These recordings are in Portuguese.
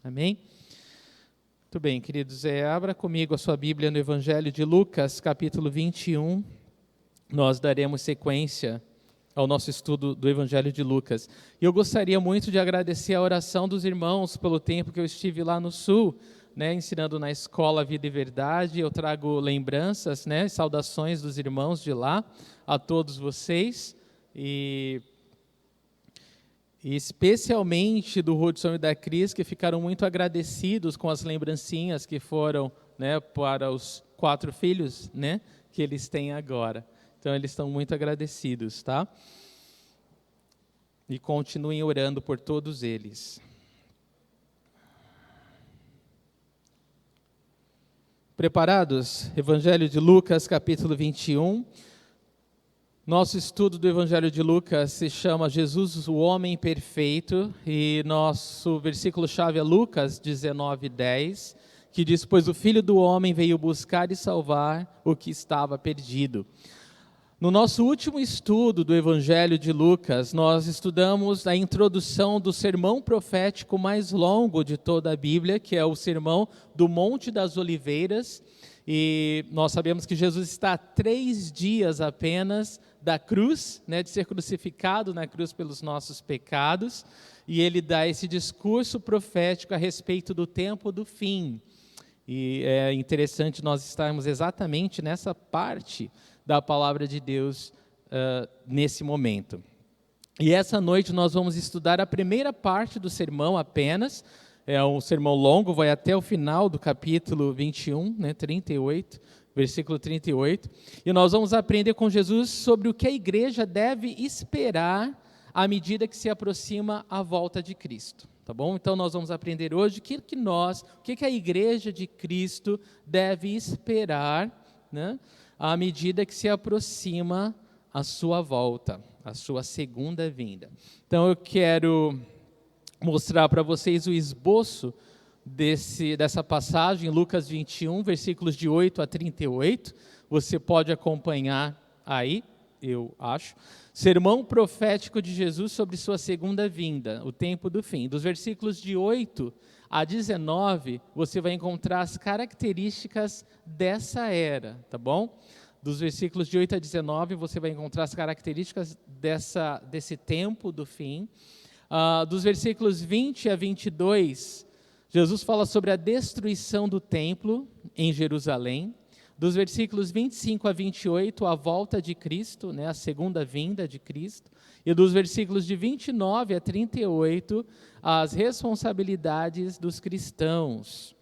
Amém? Muito bem, queridos. Abra comigo a sua Bíblia no Evangelho de Lucas, capítulo 21. Nós daremos sequência ao nosso estudo do Evangelho de Lucas. E eu gostaria muito de agradecer a oração dos irmãos pelo tempo que eu estive lá no Sul, ensinando na escola Vida e Verdade. Eu trago lembranças, saudações dos irmãos de lá a todos vocês. E especialmente do Hudson e da Cris, que ficaram muito agradecidos com as lembrancinhas que foram para os 4 filhos que eles têm agora. Então, eles estão muito agradecidos, tá? E continuem orando por todos eles. Preparados? Evangelho de Lucas, capítulo 21. Nosso estudo do Evangelho de Lucas se chama Jesus, o Homem Perfeito, e nosso versículo-chave é Lucas 19:10, que diz: pois o Filho do Homem veio buscar e salvar o que estava perdido. No nosso último estudo do Evangelho de Lucas, nós estudamos a introdução do sermão profético mais longo de toda a Bíblia, que é o Sermão do Monte das Oliveiras, e nós sabemos que Jesus está a 3 dias apenas da cruz, de ser crucificado na cruz pelos nossos pecados, e ele dá esse discurso profético a respeito do tempo do fim. E é interessante nós estarmos exatamente nessa parte da palavra de Deus nesse momento. E essa noite nós vamos estudar a primeira parte do sermão apenas. É um sermão longo, vai até o final do capítulo 21, 38, versículo 38. E nós vamos aprender com Jesus sobre o que a igreja deve esperar à medida que se aproxima a volta de Cristo. Tá bom? Então nós vamos aprender hoje o que a igreja de Cristo deve esperar, à medida que se aproxima a sua volta, a sua segunda vinda. Então eu quero mostrar para vocês o esboço dessa passagem, Lucas 21, versículos de 8 a 38. Você pode acompanhar aí, eu acho. Sermão profético de Jesus sobre sua segunda vinda, o tempo do fim. Dos versículos de 8 a 19, você vai encontrar as características dessa era, tá bom? Dos versículos de 8 a 19, você vai encontrar as características desse tempo do fim. Dos versículos 20 a 22, Jesus fala sobre a destruição do templo em Jerusalém. Dos versículos 25 a 28, a volta de Cristo, a segunda vinda de Cristo. E dos versículos de 29 a 38, as responsabilidades dos cristãos.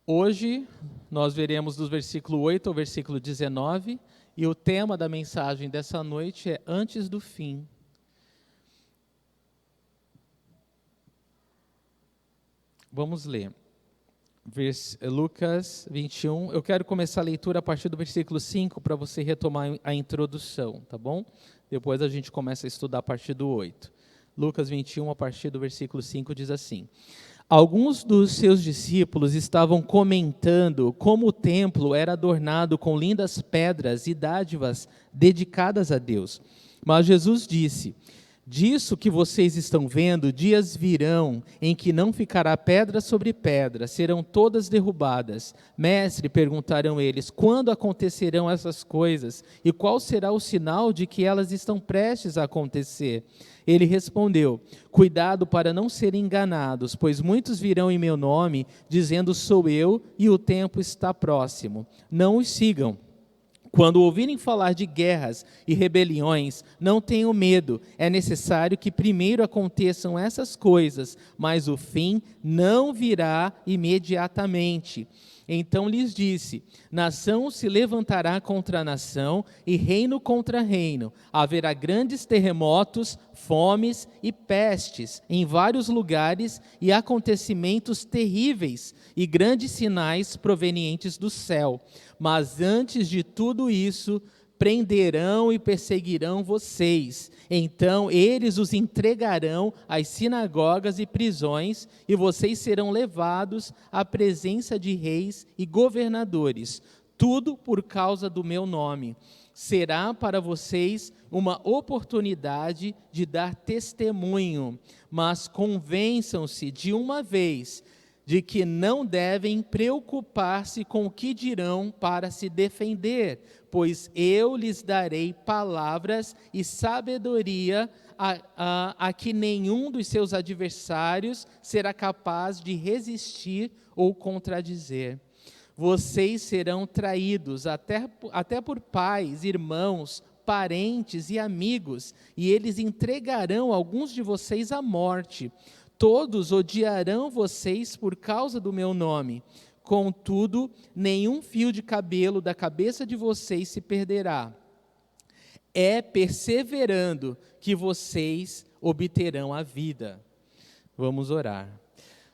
Hoje, nós veremos dos versículo 8 ao versículo 19, e o tema da mensagem dessa noite é Antes do Fim. Vamos ler. Lucas 21, eu quero começar a leitura a partir do versículo 5 para você retomar a introdução, tá bom? Depois a gente começa a estudar a partir do 8. Lucas 21, a partir do versículo 5, diz assim: alguns dos seus discípulos estavam comentando como o templo era adornado com lindas pedras e dádivas dedicadas a Deus. Mas Jesus disse: disso que vocês estão vendo, dias virão em que não ficará pedra sobre pedra, serão todas derrubadas. Mestre, perguntarão eles, quando acontecerão essas coisas? E qual será o sinal de que elas estão prestes a acontecer? Ele respondeu: cuidado para não serem enganados, pois muitos virão em meu nome, dizendo sou eu, e o tempo está próximo. Não os sigam. Quando ouvirem falar de guerras e rebeliões, não tenham medo. É necessário que primeiro aconteçam essas coisas, mas o fim não virá imediatamente. Então lhes disse: nação se levantará contra nação e reino contra reino. Haverá grandes terremotos, fomes e pestes em vários lugares e acontecimentos terríveis e grandes sinais provenientes do céu. Mas antes de tudo isso, prenderão e perseguirão vocês. Então eles os entregarão às sinagogas e prisões, e vocês serão levados à presença de reis e governadores. tudo por causa do meu nome. Será para vocês uma oportunidade de dar testemunho, mas convençam-se de uma vez de que não devem preocupar-se com o que dirão para se defender, pois eu lhes darei palavras e sabedoria a que nenhum dos seus adversários será capaz de resistir ou contradizer. Vocês serão traídos até por pais, irmãos, parentes e amigos, e eles entregarão alguns de vocês à morte. Todos odiarão vocês por causa do meu nome. Contudo, nenhum fio de cabelo da cabeça de vocês se perderá. É perseverando que vocês obterão a vida. Vamos orar.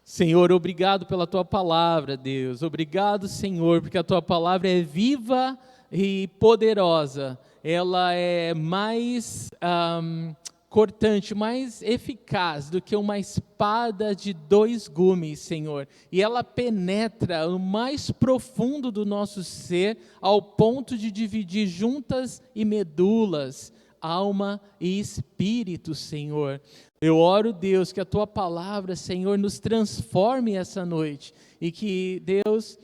Senhor, obrigado pela Tua palavra, Deus. Obrigado, Senhor, porque a Tua palavra é viva e poderosa. Ela é mais cortante, mais eficaz do que uma espada de 2 gumes, Senhor. E ela penetra no mais profundo do nosso ser, ao ponto de dividir juntas e medulas, alma e espírito, Senhor. Eu oro, Deus, que a Tua palavra, Senhor, nos transforme essa noite. E que, Deus,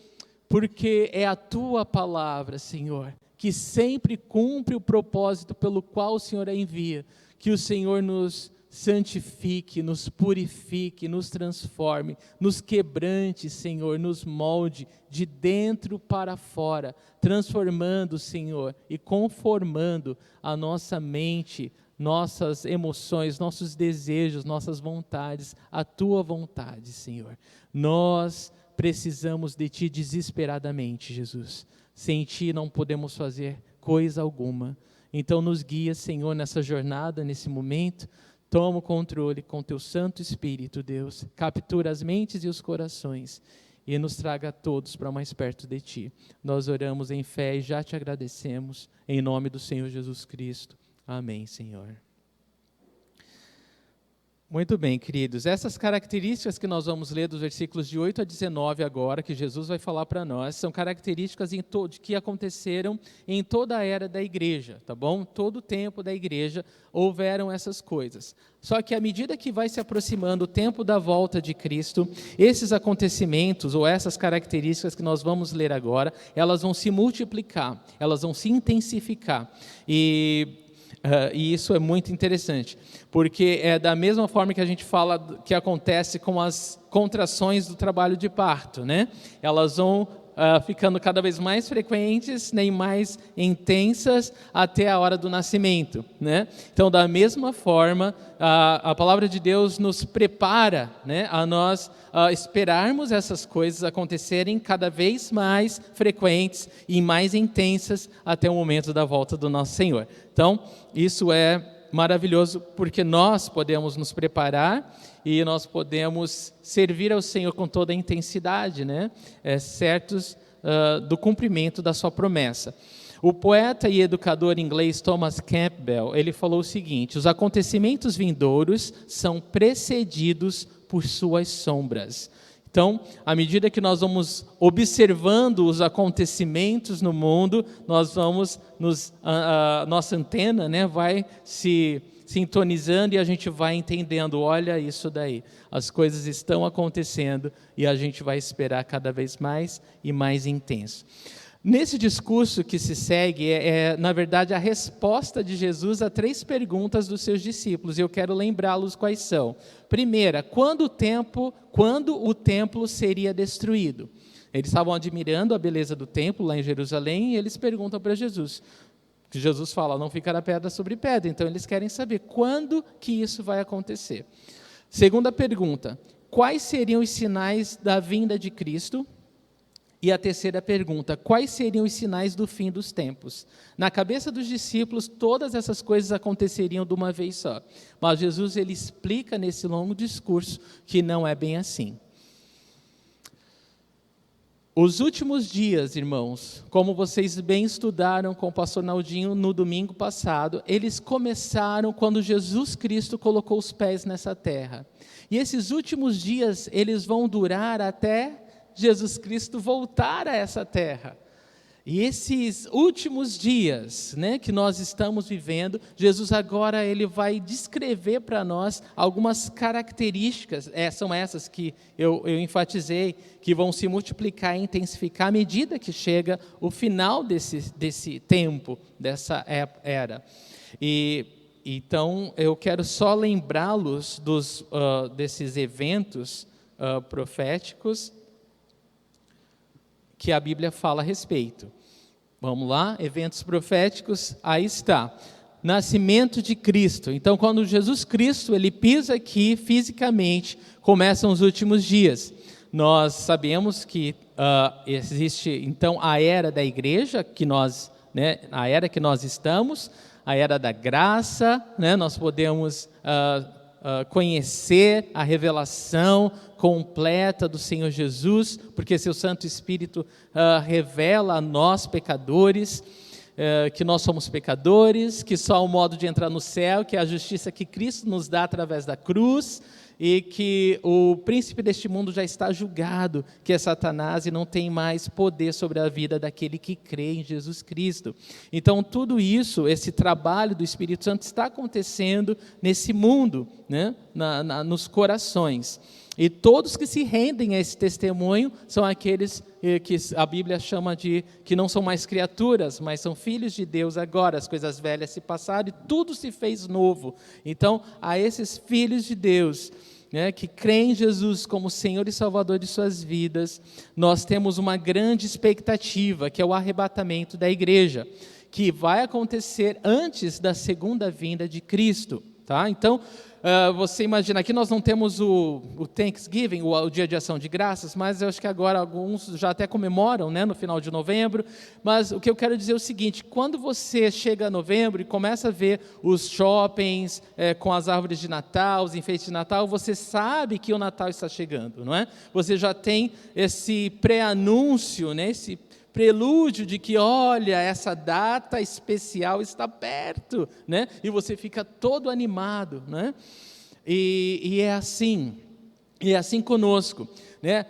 porque é a Tua palavra, Senhor, que sempre cumpre o propósito pelo qual o Senhor a envia, que o Senhor nos santifique, nos purifique, nos transforme, nos quebrante, Senhor, nos molde de dentro para fora, transformando, Senhor, e conformando a nossa mente, nossas emoções, nossos desejos, nossas vontades, a Tua vontade, Senhor. Nós precisamos de Ti desesperadamente, Jesus. Sem Ti não podemos fazer coisa alguma. Então nos guia, Senhor, nessa jornada, nesse momento. Toma o controle com Teu Santo Espírito, Deus. Captura as mentes e os corações e nos traga a todos para mais perto de Ti. Nós oramos em fé e já Te agradecemos, em nome do Senhor Jesus Cristo. Amém, Senhor. Muito bem, queridos. Essas características que nós vamos ler dos versículos de 8 a 19 agora, que Jesus vai falar para nós, são características que aconteceram em toda a era da igreja, tá bom? Todo o tempo da igreja houveram essas coisas. Só que à medida que vai se aproximando o tempo da volta de Cristo, esses acontecimentos ou essas características que nós vamos ler agora, elas vão se multiplicar, elas vão se intensificar. E isso é muito interessante, porque é da mesma forma que a gente fala que acontece com as contrações do trabalho de parto, né? Elas vão ficando cada vez mais frequentes, nem mais intensas até a hora do nascimento, né? Então, da mesma forma, a palavra de Deus nos prepara, né, a nós esperarmos essas coisas acontecerem cada vez mais frequentes e mais intensas até o momento da volta do nosso Senhor. Então, isso é maravilhoso porque nós podemos nos preparar e nós podemos servir ao Senhor com toda a intensidade, né? Certos do cumprimento da sua promessa. O poeta e educador inglês Thomas Campbell, ele falou o seguinte: os acontecimentos vindouros são precedidos por suas sombras. Então, à medida que nós vamos observando os acontecimentos no mundo, nós vamos nossa antena, né, vai se sintonizando e a gente vai entendendo, olha isso daí, as coisas estão acontecendo e a gente vai esperar cada vez mais e mais intenso. Nesse discurso que se segue, na verdade, a resposta de Jesus a 3 perguntas dos seus discípulos, e eu quero lembrá-los quais são. Primeira, quando o templo seria destruído? Eles estavam admirando a beleza do templo lá em Jerusalém, e eles perguntam para Jesus. Jesus fala, não ficará pedra sobre pedra, então eles querem saber quando que isso vai acontecer. Segunda pergunta, quais seriam os sinais da vinda de Cristo? E a terceira pergunta, quais seriam os sinais do fim dos tempos? Na cabeça dos discípulos, todas essas coisas aconteceriam de uma vez só. Mas Jesus, ele explica nesse longo discurso que não é bem assim. Os últimos dias, irmãos, como vocês bem estudaram com o pastor Naldinho no domingo passado, eles começaram quando Jesus Cristo colocou os pés nessa terra. E esses últimos dias, eles vão durar até Jesus Cristo voltar a essa terra. E esses últimos dias, né, que nós estamos vivendo, Jesus agora ele vai descrever para nós algumas características, são essas que eu enfatizei, que vão se multiplicar e intensificar à medida que chega o final desse tempo, dessa era. Então, eu quero só lembrá-los desses eventos proféticos que a Bíblia fala a respeito. Vamos lá, eventos proféticos, aí está. Nascimento de Cristo. Então, quando Jesus Cristo ele pisa aqui fisicamente, começam os últimos dias. Nós sabemos que existe, então, a era da igreja, a era que nós estamos, a era da graça, né? Nós podemos conhecer a revelação completa do Senhor Jesus, porque seu Santo Espírito revela a nós pecadores, que nós somos pecadores, que só há um modo de entrar no céu, que é a justiça que Cristo nos dá através da cruz, e que o príncipe deste mundo já está julgado, que é Satanás, e não tem mais poder sobre a vida daquele que crê em Jesus Cristo. Então, tudo isso, esse trabalho do Espírito Santo está acontecendo nesse mundo, né? Nos corações. E todos que se rendem a esse testemunho são aqueles que a Bíblia chama de que não são mais criaturas, mas são filhos de Deus agora. As coisas velhas se passaram e tudo se fez novo. Então, a esses filhos de Deus, né, que creem em Jesus como Senhor e Salvador de suas vidas, nós temos uma grande expectativa, que é o arrebatamento da igreja, que vai acontecer antes da segunda vinda de Cristo. Tá? Então, você imagina, aqui nós não temos o Thanksgiving, o Dia de Ação de Graças, mas eu acho que agora alguns já até comemoram, né, no final de novembro. Mas o que eu quero dizer é o seguinte: quando você chega a novembro e começa a ver os shoppings com as árvores de Natal, os enfeites de Natal, você sabe que o Natal está chegando, não é? Você já tem esse pré-anúncio, né, esse prelúdio de que, olha, essa data especial está perto, né? E você fica todo animado, né? E é assim conosco, né?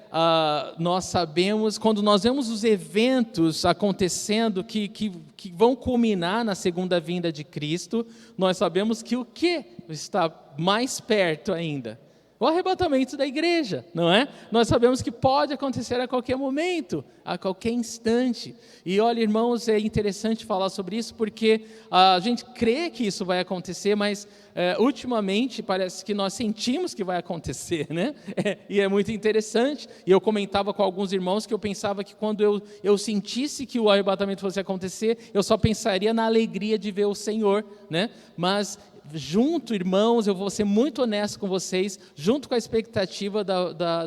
Nós sabemos, quando nós vemos os eventos acontecendo que vão culminar na segunda vinda de Cristo, nós sabemos que o que está mais perto ainda? O arrebatamento da igreja, não é? Nós sabemos que pode acontecer a qualquer momento, a qualquer instante. E olha, irmãos, é interessante falar sobre isso, porque a gente crê que isso vai acontecer, mas ultimamente parece que nós sentimos que vai acontecer, né? E é muito interessante. E eu comentava com alguns irmãos que eu pensava que quando eu sentisse que o arrebatamento fosse acontecer, eu só pensaria na alegria de ver o Senhor, né? Mas junto, irmãos, eu vou ser muito honesto com vocês, junto com a expectativa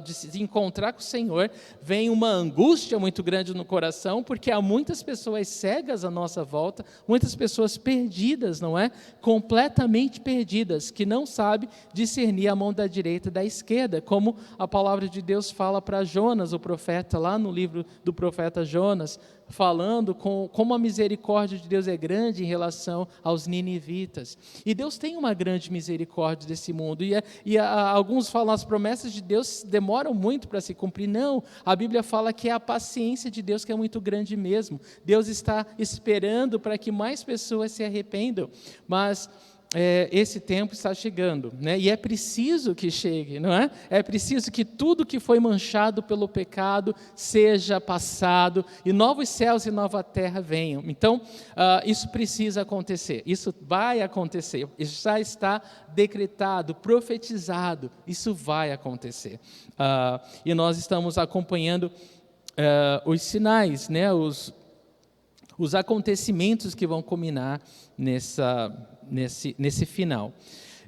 de se encontrar com o Senhor, vem uma angústia muito grande no coração, porque há muitas pessoas cegas à nossa volta, muitas pessoas perdidas, não é? Completamente perdidas, que não sabem discernir a mão da direita da esquerda, como a palavra de Deus fala para Jonas, o profeta, lá no livro do profeta Jonas, falando como a misericórdia de Deus é grande em relação aos ninivitas. E Deus tem uma grande misericórdia desse mundo. E alguns falam, as promessas de Deus demoram muito para se cumprir. Não, a Bíblia fala que é a paciência de Deus que é muito grande mesmo. Deus está esperando para que mais pessoas se arrependam. Mas esse tempo está chegando, né? E é preciso que chegue, não é? É preciso que tudo que foi manchado pelo pecado seja passado e novos céus e nova terra venham. Então, isso precisa acontecer, isso vai acontecer, isso já está decretado, profetizado, isso vai acontecer. E nós estamos acompanhando os sinais, né? Os acontecimentos que vão culminar nesse final.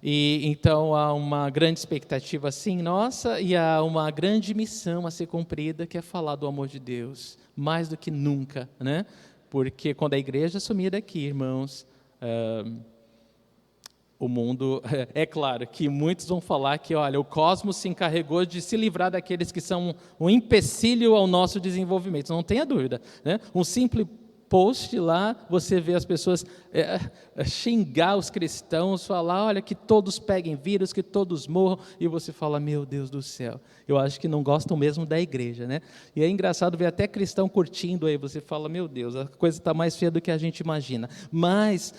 E então há uma grande expectativa assim nossa, e há uma grande missão a ser cumprida, que é falar do amor de Deus, mais do que nunca, né? Porque quando a igreja sumir daqui, irmãos, o mundo, é claro que muitos vão falar que, olha, o cosmos se encarregou de se livrar daqueles que são um empecilho ao nosso desenvolvimento, não tenha dúvida, né? Um simples post lá, você vê as pessoas xingar os cristãos, falar, olha, que todos peguem vírus, que todos morram, e você fala, meu Deus do céu, eu acho que não gostam mesmo da igreja, né? E é engraçado ver até cristão curtindo aí, você fala, meu Deus, a coisa está mais feia do que a gente imagina, mas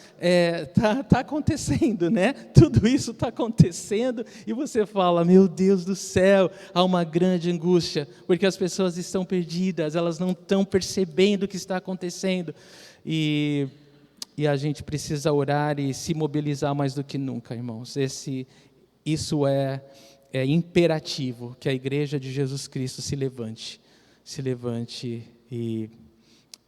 tá acontecendo, né? Tudo isso está acontecendo, e você fala, meu Deus do céu, há uma grande angústia, porque as pessoas estão perdidas, elas não estão percebendo o que está acontecendo, e a gente precisa orar e se mobilizar mais do que nunca, irmãos. Isso é imperativo, que a igreja de Jesus Cristo se levante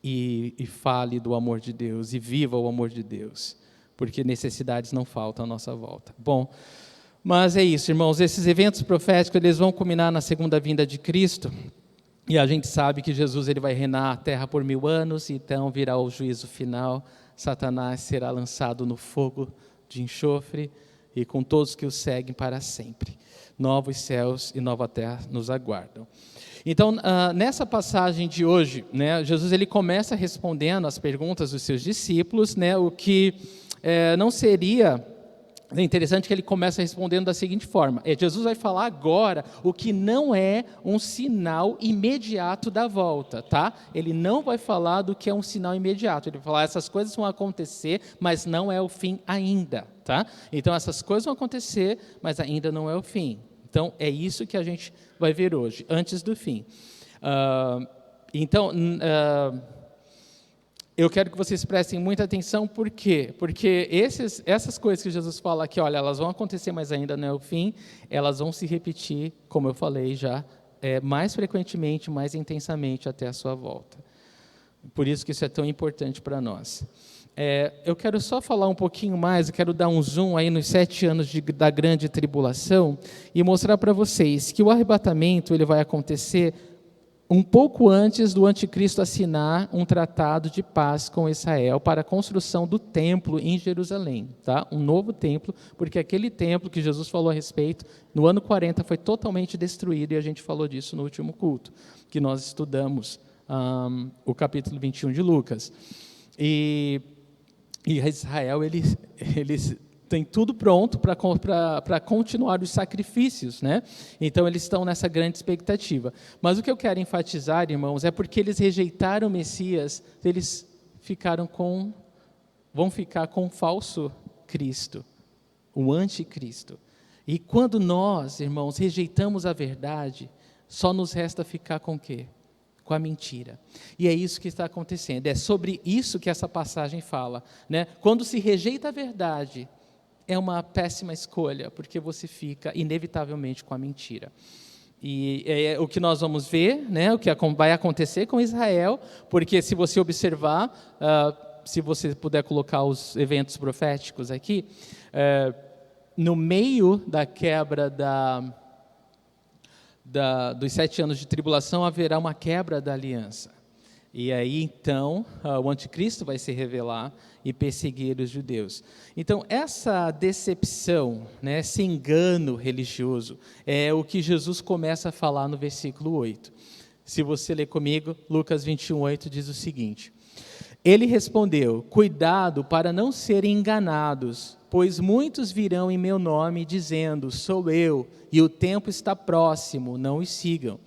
e fale do amor de Deus, e viva o amor de Deus, porque necessidades não faltam à nossa volta. Bom, mas é isso, irmãos, esses eventos proféticos, eles vão culminar na segunda vinda de Cristo, e a gente sabe que Jesus ele vai reinar a terra por 1000 anos, então virá o juízo final, Satanás será lançado no fogo de enxofre, e com todos que o seguem para sempre. Novos céus e nova terra nos aguardam. Então, nessa passagem de hoje, né, Jesus ele começa respondendo às perguntas dos seus discípulos, né, o que não seria... É interessante que ele começa respondendo da seguinte forma, Jesus vai falar agora o que não é um sinal imediato da volta, tá? Ele não vai falar do que é um sinal imediato, ele vai falar, essas coisas vão acontecer, mas não é o fim ainda, tá? Então, essas coisas vão acontecer, mas ainda não é o fim. Então, é isso que a gente vai ver hoje, antes do fim. Eu quero que vocês prestem muita atenção, por quê? Porque essas coisas que Jesus fala aqui, olha, elas vão acontecer, mas ainda não é o fim, elas vão se repetir, como eu falei já, mais frequentemente, mais intensamente até a sua volta. Por isso que isso é tão importante para nós. Eu quero só falar um pouquinho mais, eu quero dar um zoom aí nos 7 anos da grande tribulação e mostrar para vocês que o arrebatamento ele vai acontecer um pouco antes do anticristo assinar um tratado de paz com Israel para a construção do templo em Jerusalém, tá? Um novo templo, porque aquele templo que Jesus falou a respeito, no ano 40 foi totalmente destruído, e a gente falou disso no último culto, que nós estudamos o capítulo 21 de Lucas. E Israel, eles tem tudo pronto para continuar os sacrifícios, né? Então, eles estão nessa grande expectativa. Mas o que eu quero enfatizar, irmãos, é porque eles rejeitaram o Messias, eles vão ficar com o falso Cristo, o anticristo. E quando nós, irmãos, rejeitamos a verdade, só nos resta ficar com o quê? Com a mentira. E é isso que está acontecendo. É sobre isso que essa passagem fala, né? Quando se rejeita a verdade, é uma péssima escolha, porque você fica, inevitavelmente, com a mentira. E é o que nós vamos ver, né, o que vai acontecer com Israel, porque se você observar, se você puder colocar os eventos proféticos aqui, no meio da quebra dos 7 anos de tribulação, haverá uma quebra da aliança. E aí, então, o anticristo vai se revelar e perseguir os judeus. Então, essa decepção, né, esse engano religioso, é o que Jesus começa a falar no versículo 8. Se você ler comigo, Lucas 21:8 diz o seguinte: Ele respondeu, cuidado para não serem enganados, pois muitos virão em meu nome dizendo, sou eu, e o tempo está próximo, não os sigam.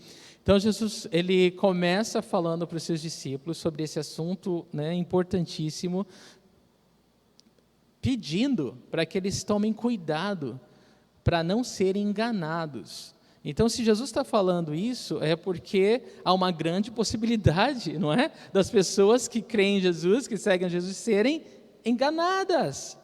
Então, Jesus ele começa falando para os seus discípulos sobre esse assunto, né, importantíssimo, pedindo para que eles tomem cuidado para não serem enganados. Então, se Jesus está falando isso, é porque há uma grande possibilidade, não é? Das pessoas que creem em Jesus, que seguem a Jesus, serem enganadas,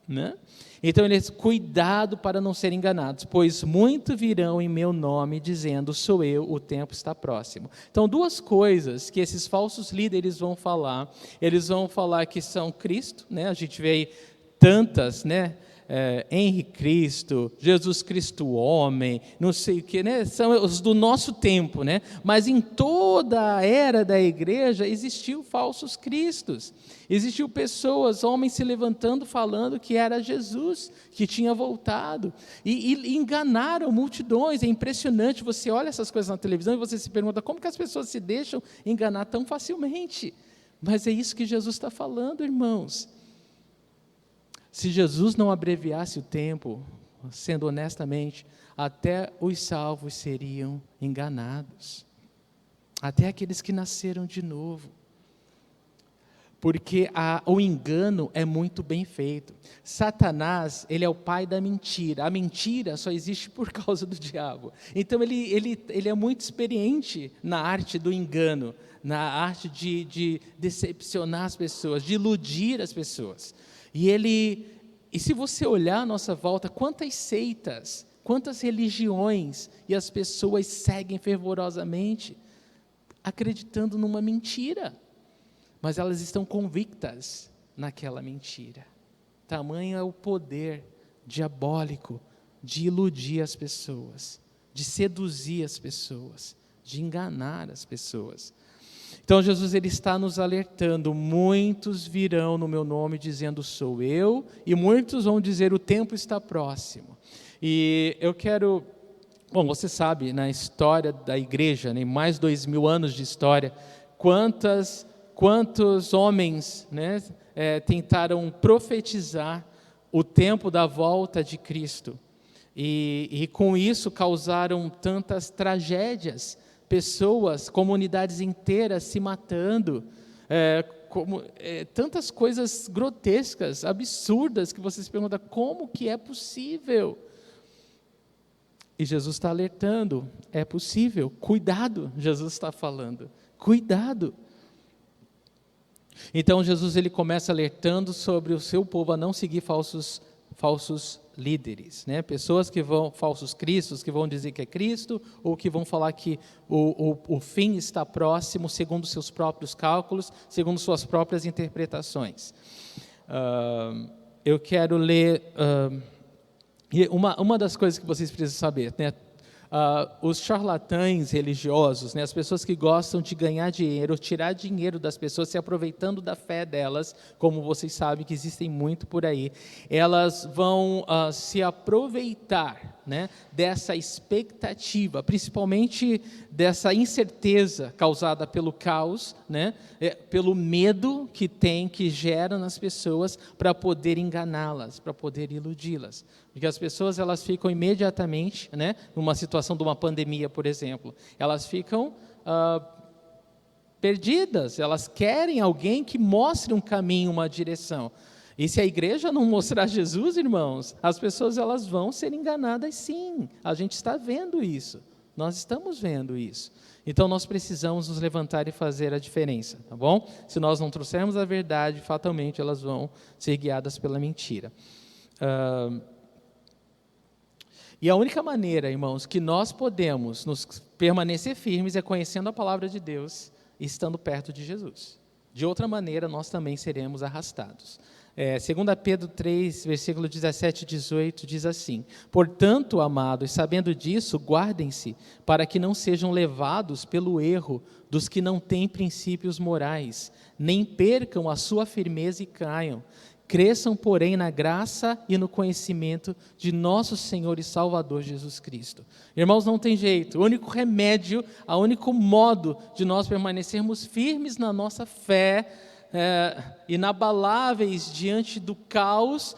né? Então, ele diz, cuidado para não serem enganados, pois muito virão em meu nome dizendo, sou eu, o tempo está próximo. Então, 2 coisas que esses falsos líderes vão falar. Eles vão falar que são Cristo, né? A gente vê aí tantas, né? Henri Cristo, Jesus Cristo homem, não sei o que, né? São os do nosso tempo, né? Mas em toda a era da igreja existiu falsos cristos, existiu pessoas, homens se levantando falando que era Jesus, que tinha voltado, e enganaram multidões. É impressionante, você olha essas coisas na televisão e você se pergunta como que as pessoas se deixam enganar tão facilmente. Mas é isso que Jesus está falando, irmãos. Se Jesus não abreviasse o tempo, sendo honestamente, até os salvos seriam enganados. Até aqueles que nasceram de novo. Porque o engano é muito bem feito. Satanás, ele é o pai da mentira. A mentira só existe por causa do diabo. Então, ele é muito experiente na arte do engano, na arte de decepcionar as pessoas, de iludir as pessoas. E se você olhar à nossa volta, quantas seitas, quantas religiões, e as pessoas seguem fervorosamente, acreditando numa mentira. Mas elas estão convictas naquela mentira. Tamanho é o poder diabólico de iludir as pessoas, de seduzir as pessoas, de enganar as pessoas. Então Jesus, ele está nos alertando: muitos virão no meu nome dizendo sou eu, e muitos vão dizer o tempo está próximo. E eu quero, você sabe, na história da igreja, né, mais 2000 anos de história, quantos homens, né, tentaram profetizar o tempo da volta de Cristo, e com isso causaram tantas tragédias, pessoas, comunidades inteiras se matando, tantas coisas grotescas, absurdas, que você se pergunta, como que é possível? E Jesus está alertando, é possível, cuidado, Jesus está falando, cuidado. Então Jesus, ele começa alertando sobre o seu povo a não seguir falsos líderes, né? Pessoas que falsos cristos, que vão dizer que é Cristo, ou que vão falar que o fim está próximo, segundo seus próprios cálculos, segundo suas próprias interpretações. Eu quero ler, uma das coisas que vocês precisam saber, né? Os charlatães religiosos, né, as pessoas que gostam de ganhar dinheiro, tirar dinheiro das pessoas, se aproveitando da fé delas, como vocês sabem que existem muito por aí, elas vão se aproveitar, né, dessa expectativa, principalmente dessa incerteza causada pelo caos, né, pelo medo que gera nas pessoas, para poder enganá-las, para poder iludi-las. Porque as pessoas, elas ficam imediatamente, né, numa situação de uma pandemia, por exemplo, elas ficam perdidas, elas querem alguém que mostre um caminho, uma direção. E se a igreja não mostrar Jesus, irmãos, as pessoas, elas vão ser enganadas sim. A gente está vendo isso, nós estamos vendo isso. Então nós precisamos nos levantar e fazer a diferença, tá bom? Se nós não trouxermos a verdade, fatalmente elas vão ser guiadas pela mentira. E a única maneira, irmãos, que nós podemos nos permanecer firmes é conhecendo a palavra de Deus e estando perto de Jesus. De outra maneira, nós também seremos arrastados. 2 Pedro 3, versículo 17 e 18, diz assim: portanto, amados, sabendo disso, guardem-se, para que não sejam levados pelo erro dos que não têm princípios morais, nem percam a sua firmeza e caiam. Cresçam, porém, na graça e no conhecimento de nosso Senhor e Salvador Jesus Cristo. Irmãos, não tem jeito. O único remédio, o único modo de nós permanecermos firmes na nossa fé, inabaláveis diante do caos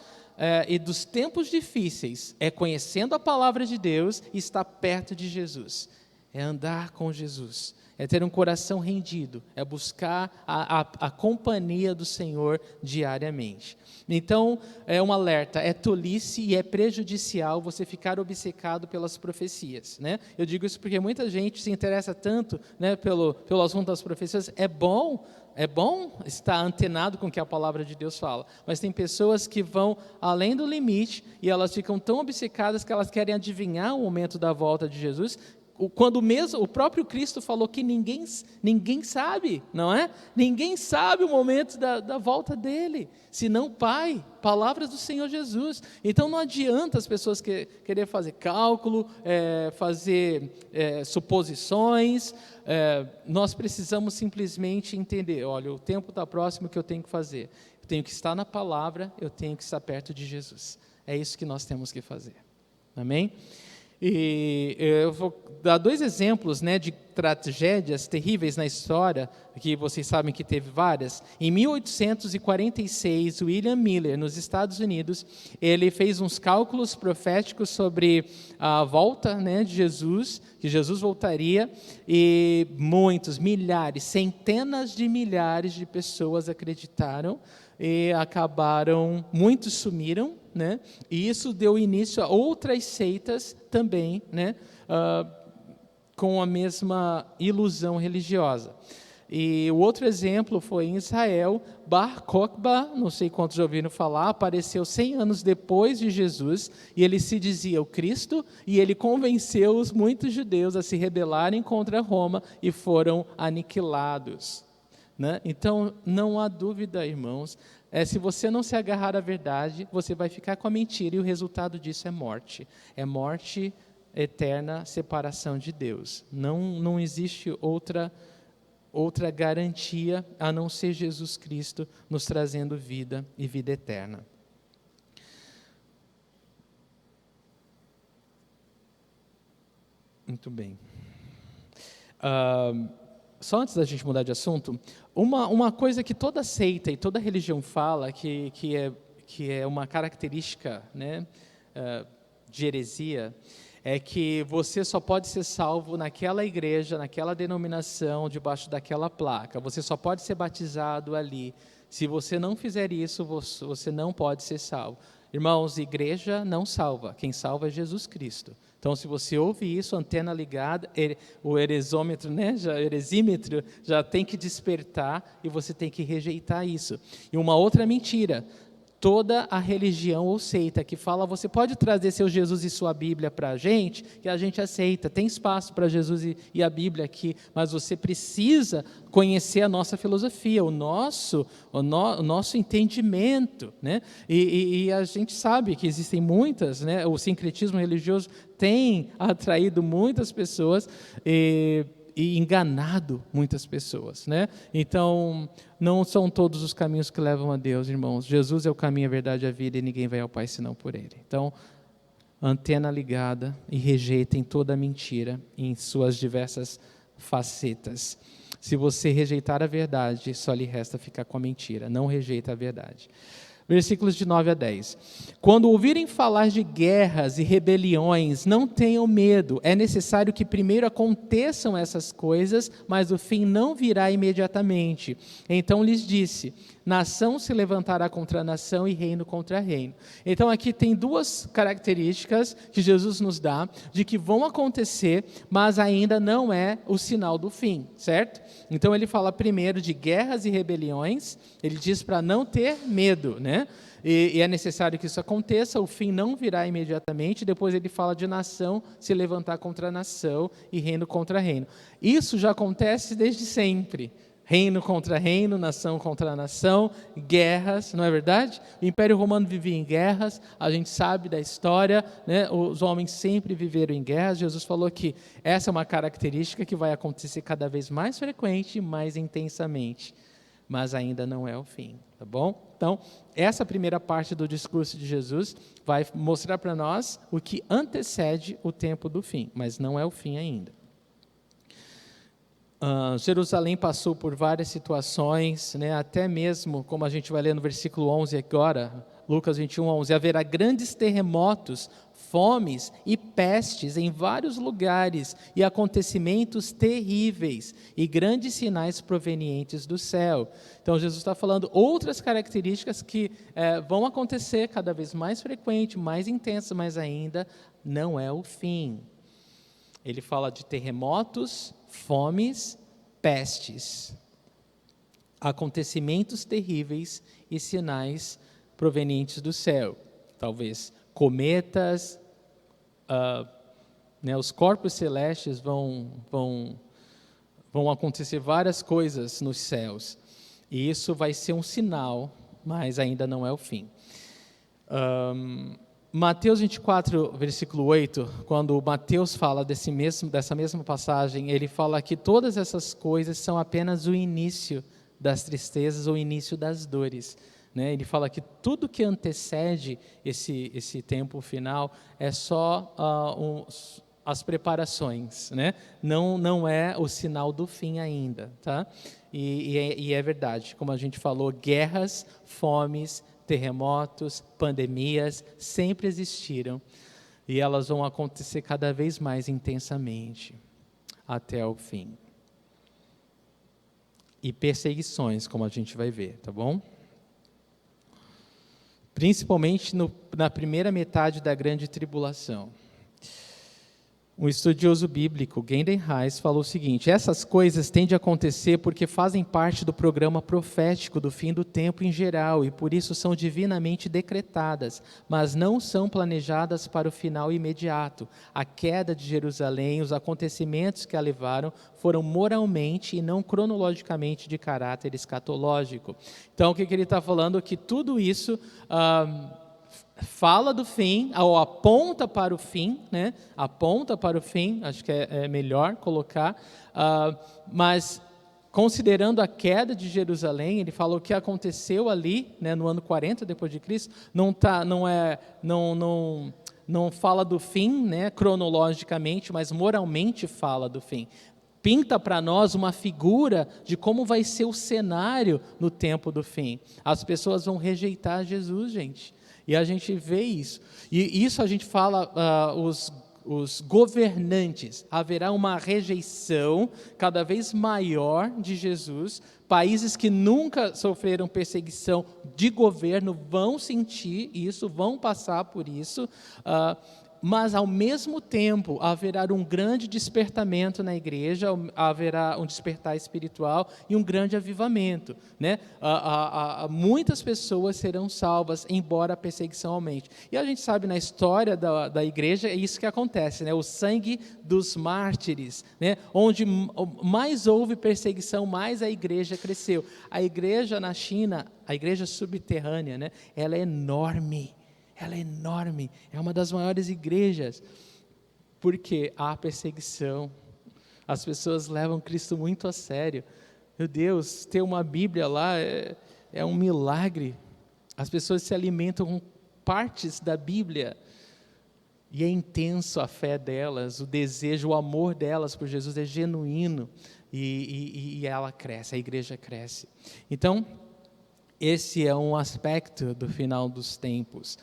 e dos tempos difíceis, é conhecendo a palavra de Deus e estar perto de Jesus. É andar com Jesus, é ter um coração rendido, é buscar a companhia do Senhor diariamente. Então, é um alerta, é tolice e é prejudicial você ficar obcecado pelas profecias, né? Eu digo isso porque muita gente se interessa tanto, né, pelo assunto das profecias. É bom estar antenado com o que a palavra de Deus fala, mas tem pessoas que vão além do limite e elas ficam tão obcecadas que elas querem adivinhar o momento da volta de Jesus, quando mesmo o próprio Cristo falou que ninguém sabe, não é? Ninguém sabe o momento da volta dele, senão o Pai, palavras do Senhor Jesus. Então não adianta as pessoas querer fazer cálculo, fazer suposições. Nós precisamos simplesmente entender, olha, o tempo está próximo, o que eu tenho que fazer? Eu tenho que estar na palavra, eu tenho que estar perto de Jesus. É isso que nós temos que fazer. Amém? E eu vou dar dois exemplos, né, de tragédias terríveis na história, que vocês sabem que teve várias. Em 1846, William Miller, nos Estados Unidos, ele fez uns cálculos proféticos sobre a volta, né, de Jesus, que Jesus voltaria, e muitos, milhares, centenas de milhares de pessoas acreditaram, e acabaram, muitos sumiram, né? E isso deu início a outras seitas também, né? Com a mesma ilusão religiosa. E o outro exemplo foi em Israel, Bar Kokhba, não sei quantos já ouviram falar, apareceu 100 anos depois de Jesus, e ele se dizia o Cristo, e ele convenceu os muitos judeus a se rebelarem contra Roma e foram aniquilados. Né? Então, não há dúvida, irmãos, se você não se agarrar à verdade, você vai ficar com a mentira, e o resultado disso é morte. É morte eterna, separação de Deus. Não existe outra garantia a não ser Jesus Cristo nos trazendo vida e vida eterna. Muito bem. Só antes da gente mudar de assunto, uma coisa que toda seita e toda religião fala, que é uma característica, né, de heresia, é que você só pode ser salvo naquela igreja, naquela denominação, debaixo daquela placa. Você só pode ser batizado ali. Se você não fizer isso, você não pode ser salvo. Irmãos, igreja não salva. Quem salva é Jesus Cristo. Então, se você ouve isso, antena ligada, o heresômetro, né, heresímetro, já tem que despertar e você tem que rejeitar isso. E uma outra mentira, toda a religião ou seita que fala, você pode trazer seu Jesus e sua Bíblia para a gente, que a gente aceita, tem espaço para Jesus e a Bíblia aqui, mas você precisa conhecer a nossa filosofia, o nosso entendimento, né? E a gente sabe que existem muitas, né? O sincretismo religioso tem atraído muitas pessoas e enganado muitas pessoas, né? Então, não são todos os caminhos que levam a Deus, irmãos. Jesus é o caminho, a verdade e a vida, e ninguém vai ao Pai senão por Ele. Então, antena ligada e rejeitem toda a mentira em suas diversas facetas. Se você rejeitar a verdade, só lhe resta ficar com a mentira. Não rejeita a verdade. Versículos de 9 a 10. Quando ouvirem falar de guerras e rebeliões, não tenham medo. É necessário que primeiro aconteçam essas coisas, mas o fim não virá imediatamente. Então lhes disse, nação se levantará contra nação e reino contra reino. Então aqui tem duas características que Jesus nos dá, de que vão acontecer, mas ainda não é o sinal do fim, certo? Então ele fala primeiro de guerras e rebeliões, ele diz para não ter medo, né? E é necessário que isso aconteça, o fim não virá imediatamente, depois ele fala de nação se levantar contra nação e reino contra reino. Isso já acontece desde sempre. Reino contra reino, nação contra nação, guerras, não é verdade? O Império Romano vivia em guerras, a gente sabe da história, né? Os homens sempre viveram em guerras. Jesus falou que essa é uma característica que vai acontecer cada vez mais frequente e mais intensamente, mas ainda não é o fim, tá bom? Então, essa primeira parte do discurso de Jesus vai mostrar para nós o que antecede o tempo do fim, mas não é o fim ainda. Jerusalém passou por várias situações, né, até mesmo, como a gente vai ler no versículo 11 agora, Lucas 21, 11, haverá grandes terremotos, fomes e pestes em vários lugares, e acontecimentos terríveis, e grandes sinais provenientes do céu. Então, Jesus está falando outras características que vão acontecer cada vez mais frequente, mais intenso, mas ainda não é o fim. Ele fala de terremotos, fomes, pestes, acontecimentos terríveis e sinais provenientes do céu. Talvez cometas, né, os corpos celestes vão acontecer várias coisas nos céus. E isso vai ser um sinal, mas ainda não é o fim. Mateus 24, versículo 8, quando Mateus fala dessa mesma passagem, ele fala que todas essas coisas são apenas o início das tristezas ou o início das dores. né? Ele fala que tudo que antecede esse tempo final é só as preparações, né? Não é o sinal do fim ainda, tá? E é verdade, como a gente falou, guerras, fomes, terremotos, pandemias sempre existiram e elas vão acontecer cada vez mais intensamente até o fim. E perseguições, como a gente vai ver, tá bom? Principalmente na primeira metade da grande tribulação. Um estudioso bíblico, Gideon Rice, falou o seguinte: essas coisas têm de acontecer porque fazem parte do programa profético do fim do tempo em geral e por isso são divinamente decretadas, mas não são planejadas para o final imediato. A queda de Jerusalém, os acontecimentos que a levaram foram moralmente e não cronologicamente de caráter escatológico. Então, o que ele está falando? Que tudo isso fala do fim, ou aponta para o fim, né? Aponta para o fim, acho que é melhor colocar, mas considerando a queda de Jerusalém, ele fala o que aconteceu ali, né, no ano 40 depois de Cristo, não fala do fim, né, cronologicamente, mas moralmente fala do fim. Pinta para nós uma figura de como vai ser o cenário no tempo do fim. As pessoas vão rejeitar Jesus, gente. E a gente vê isso. E isso a gente fala, os governantes. Haverá uma rejeição cada vez maior de Jesus. Países que nunca sofreram perseguição de governo vão sentir isso, vão passar por isso. Mas, ao mesmo tempo, haverá um grande despertamento na igreja, haverá um despertar espiritual e um grande avivamento, né? Muitas pessoas serão salvas, embora a perseguição aumente. E a gente sabe, na história da igreja, é isso que acontece, né? O sangue dos mártires, né? Onde mais houve perseguição, mais a igreja cresceu. A igreja na China, a igreja subterrânea, né? Ela é enorme. Ela é enorme, é uma das maiores igrejas, porque há perseguição, as pessoas levam Cristo muito a sério. Meu Deus, ter uma Bíblia lá é um milagre, as pessoas se alimentam com partes da Bíblia, e é intenso a fé delas, o desejo, o amor delas por Jesus é genuíno, e ela cresce, a igreja cresce. Então, esse é um aspecto do final dos tempos,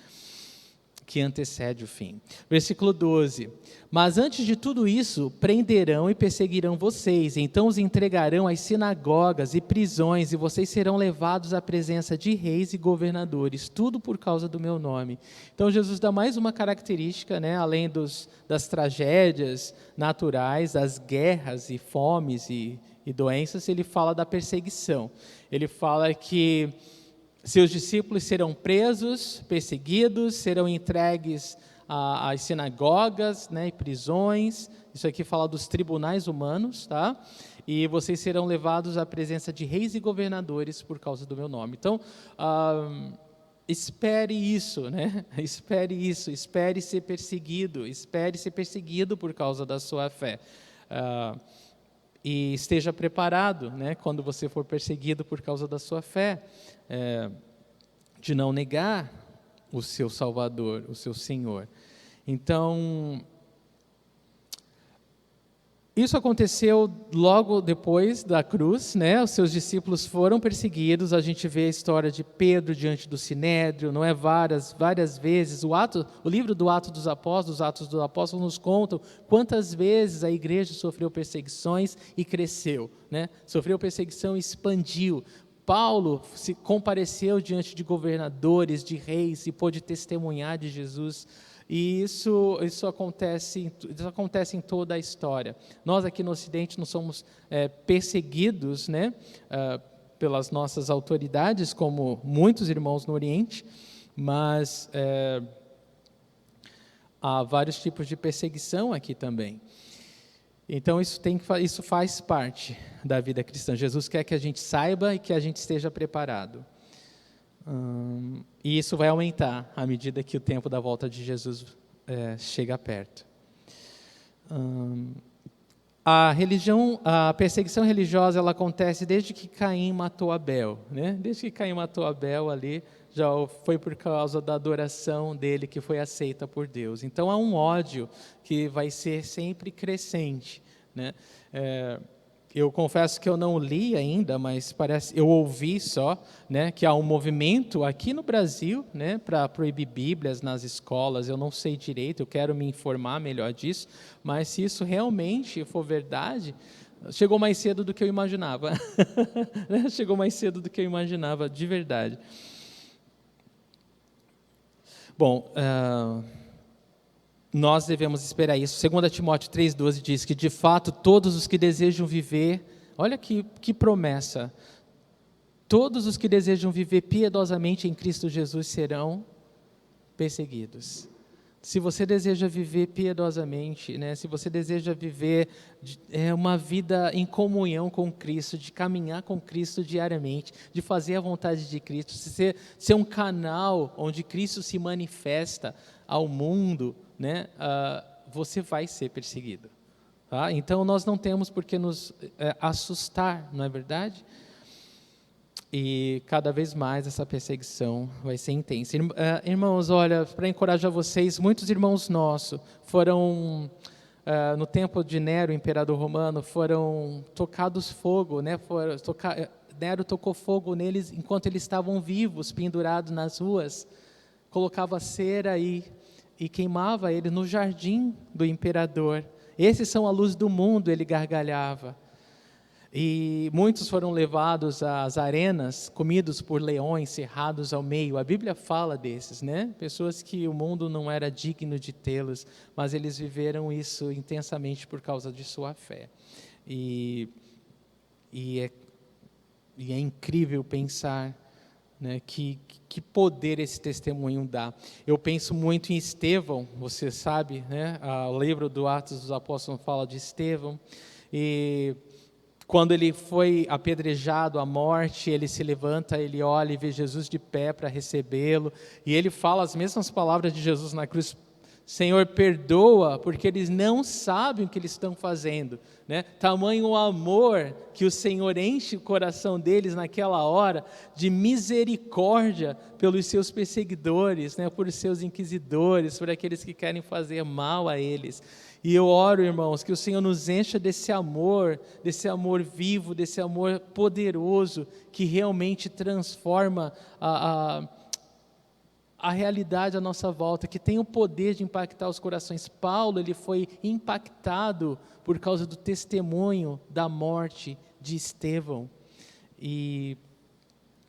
que antecede o fim. Versículo 12. Mas antes de tudo isso, prenderão e perseguirão vocês, então os entregarão às sinagogas e prisões, e vocês serão levados à presença de reis e governadores, tudo por causa do meu nome. Então Jesus dá mais uma característica, né, além das tragédias naturais, das guerras e fomes e doenças, ele fala da perseguição. Ele fala que seus discípulos serão presos, perseguidos, serão entregues às sinagogas, né, e prisões. Isso aqui fala dos tribunais humanos, tá? E vocês serão levados à presença de reis e governadores por causa do meu nome. Então, espere isso, né? Espere isso, espere ser perseguido por causa da sua fé. E esteja preparado, né, quando você for perseguido por causa da sua fé, de não negar o seu Salvador, o seu Senhor. Então, isso aconteceu logo depois da cruz, né? Os seus discípulos foram perseguidos. A gente vê a história de Pedro diante do Sinédrio, não é? Várias vezes. O livro do Atos dos Apóstolos nos contam quantas vezes a igreja sofreu perseguições e cresceu, né? Sofreu perseguição e expandiu. Paulo se compareceu diante de governadores, de reis, e pôde testemunhar de Jesus. E isso acontece em toda a história. Nós aqui no Ocidente não somos perseguidos, né, pelas nossas autoridades, como muitos irmãos no Oriente, mas há vários tipos de perseguição aqui também. Então isso faz parte da vida cristã. Jesus quer que a gente saiba e que a gente esteja preparado. E isso vai aumentar à medida que o tempo da volta de Jesus chega perto. A perseguição religiosa, ela acontece desde que Caim matou Abel, né? Desde que Caim matou Abel ali, já foi por causa da adoração dele que foi aceita por Deus. Então há um ódio que vai ser sempre crescente, né? Eu confesso que eu não li ainda, mas eu ouvi só, né, que há um movimento aqui no Brasil, né, para proibir Bíblias nas escolas. Eu não sei direito, eu quero me informar melhor disso, mas se isso realmente for verdade, chegou mais cedo do que eu imaginava. Chegou mais cedo do que eu imaginava, de verdade. Bom, nós devemos esperar isso. 2 Timóteo 3,12 diz que, de fato, todos os que desejam viver, olha que promessa, todos os que desejam viver piedosamente em Cristo Jesus serão perseguidos. Se você deseja viver piedosamente, né, se você deseja viver uma vida em comunhão com Cristo, de caminhar com Cristo diariamente, de fazer a vontade de Cristo, ser um canal onde Cristo se manifesta ao mundo, né, você vai ser perseguido. Tá? Então, nós não temos por que nos assustar, não é verdade? E cada vez mais essa perseguição vai ser intensa. Irmãos, olha, para encorajar vocês, muitos irmãos nossos foram, no tempo de Nero, imperador romano, foram tocados fogo, né? Nero tocou fogo neles enquanto eles estavam vivos, pendurados nas ruas, colocava cera e queimava ele no jardim do imperador. Esses são a luz do mundo, ele gargalhava. E muitos foram levados às arenas, comidos por leões, cerrados ao meio. A Bíblia fala desses, né? Pessoas que o mundo não era digno de tê-los, mas eles viveram isso intensamente por causa de sua fé. E é incrível pensar, né, que poder esse testemunho dá. Eu penso muito em Estevão, você sabe, né? O livro do Atos dos Apóstolos fala de Estevão, e quando ele foi apedrejado à morte, ele se levanta, ele olha e vê Jesus de pé para recebê-lo, e ele fala as mesmas palavras de Jesus na cruz: Senhor, perdoa, porque eles não sabem o que eles estão fazendo, né? Tamanho o amor que o Senhor enche o coração deles naquela hora, de misericórdia pelos seus perseguidores, né? Por seus inquisidores, por aqueles que querem fazer mal a eles. E eu oro, irmãos, que o Senhor nos encha desse amor vivo, desse amor poderoso, que realmente transforma a realidade à nossa volta, que tem o poder de impactar os corações. Paulo, ele foi impactado por causa do testemunho da morte de Estevão. E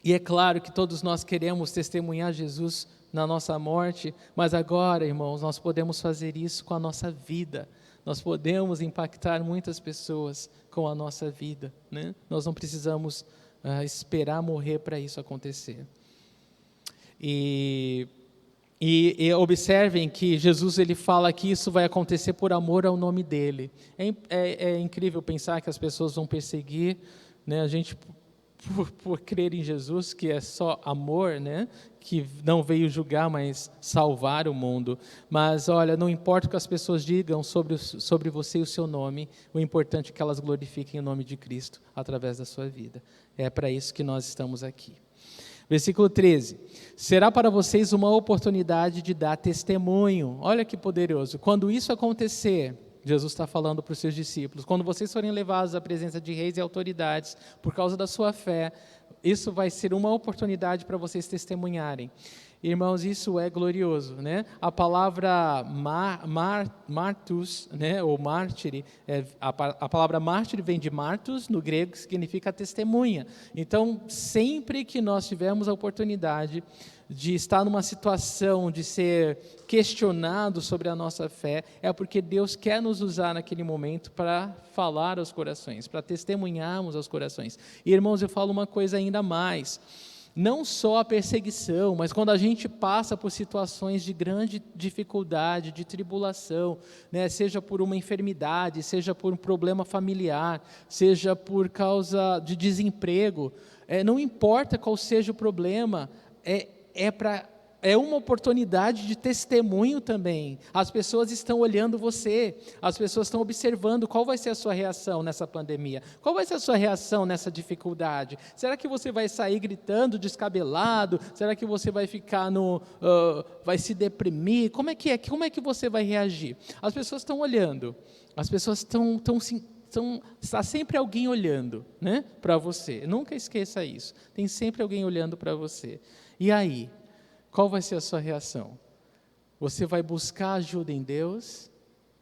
é claro que todos nós queremos testemunhar Jesus na nossa morte, mas agora, irmãos, nós podemos fazer isso com a nossa vida. Nós podemos impactar muitas pessoas com a nossa vida, né? Nós não precisamos esperar morrer para isso acontecer. E observem que Jesus, ele fala que isso vai acontecer por amor ao nome dele. É incrível pensar que as pessoas vão perseguir, né, a gente por crer em Jesus, que é só amor, né, que não veio julgar, mas salvar o mundo. Mas olha, não importa o que as pessoas digam sobre você e o seu nome, o importante é que elas glorifiquem o nome de Cristo através da sua vida. É para isso que nós estamos aqui. Versículo 13, será para vocês uma oportunidade de dar testemunho. Olha que poderoso. Quando isso acontecer, Jesus está falando para os seus discípulos, quando vocês forem levados à presença de reis e autoridades, por causa da sua fé, isso vai ser uma oportunidade para vocês testemunharem. Irmãos, isso é glorioso, né? A palavra martus, né, ou mártire, a palavra mártire vem de martus, no grego, que significa testemunha. Então, sempre que nós tivermos a oportunidade de estar numa situação de ser questionado sobre a nossa fé, é porque Deus quer nos usar naquele momento para falar aos corações, para testemunharmos aos corações. E, irmãos, eu falo uma coisa ainda mais. Não só a perseguição, mas quando a gente passa por situações de grande dificuldade, de tribulação, né, seja por uma enfermidade, seja por um problema familiar, seja por causa de desemprego, não importa qual seja o problema, é para é uma oportunidade de testemunho também. As pessoas estão olhando você, as pessoas estão observando qual vai ser a sua reação nessa pandemia, qual vai ser a sua reação nessa dificuldade. Será que você vai sair gritando, descabelado? Será que você vai ficar vai se deprimir? Como é que você vai reagir? As pessoas estão olhando, as pessoas está sempre alguém olhando, né, para você. Nunca esqueça isso, tem sempre alguém olhando para você. E aí? Qual vai ser a sua reação? Você vai buscar ajuda em Deus?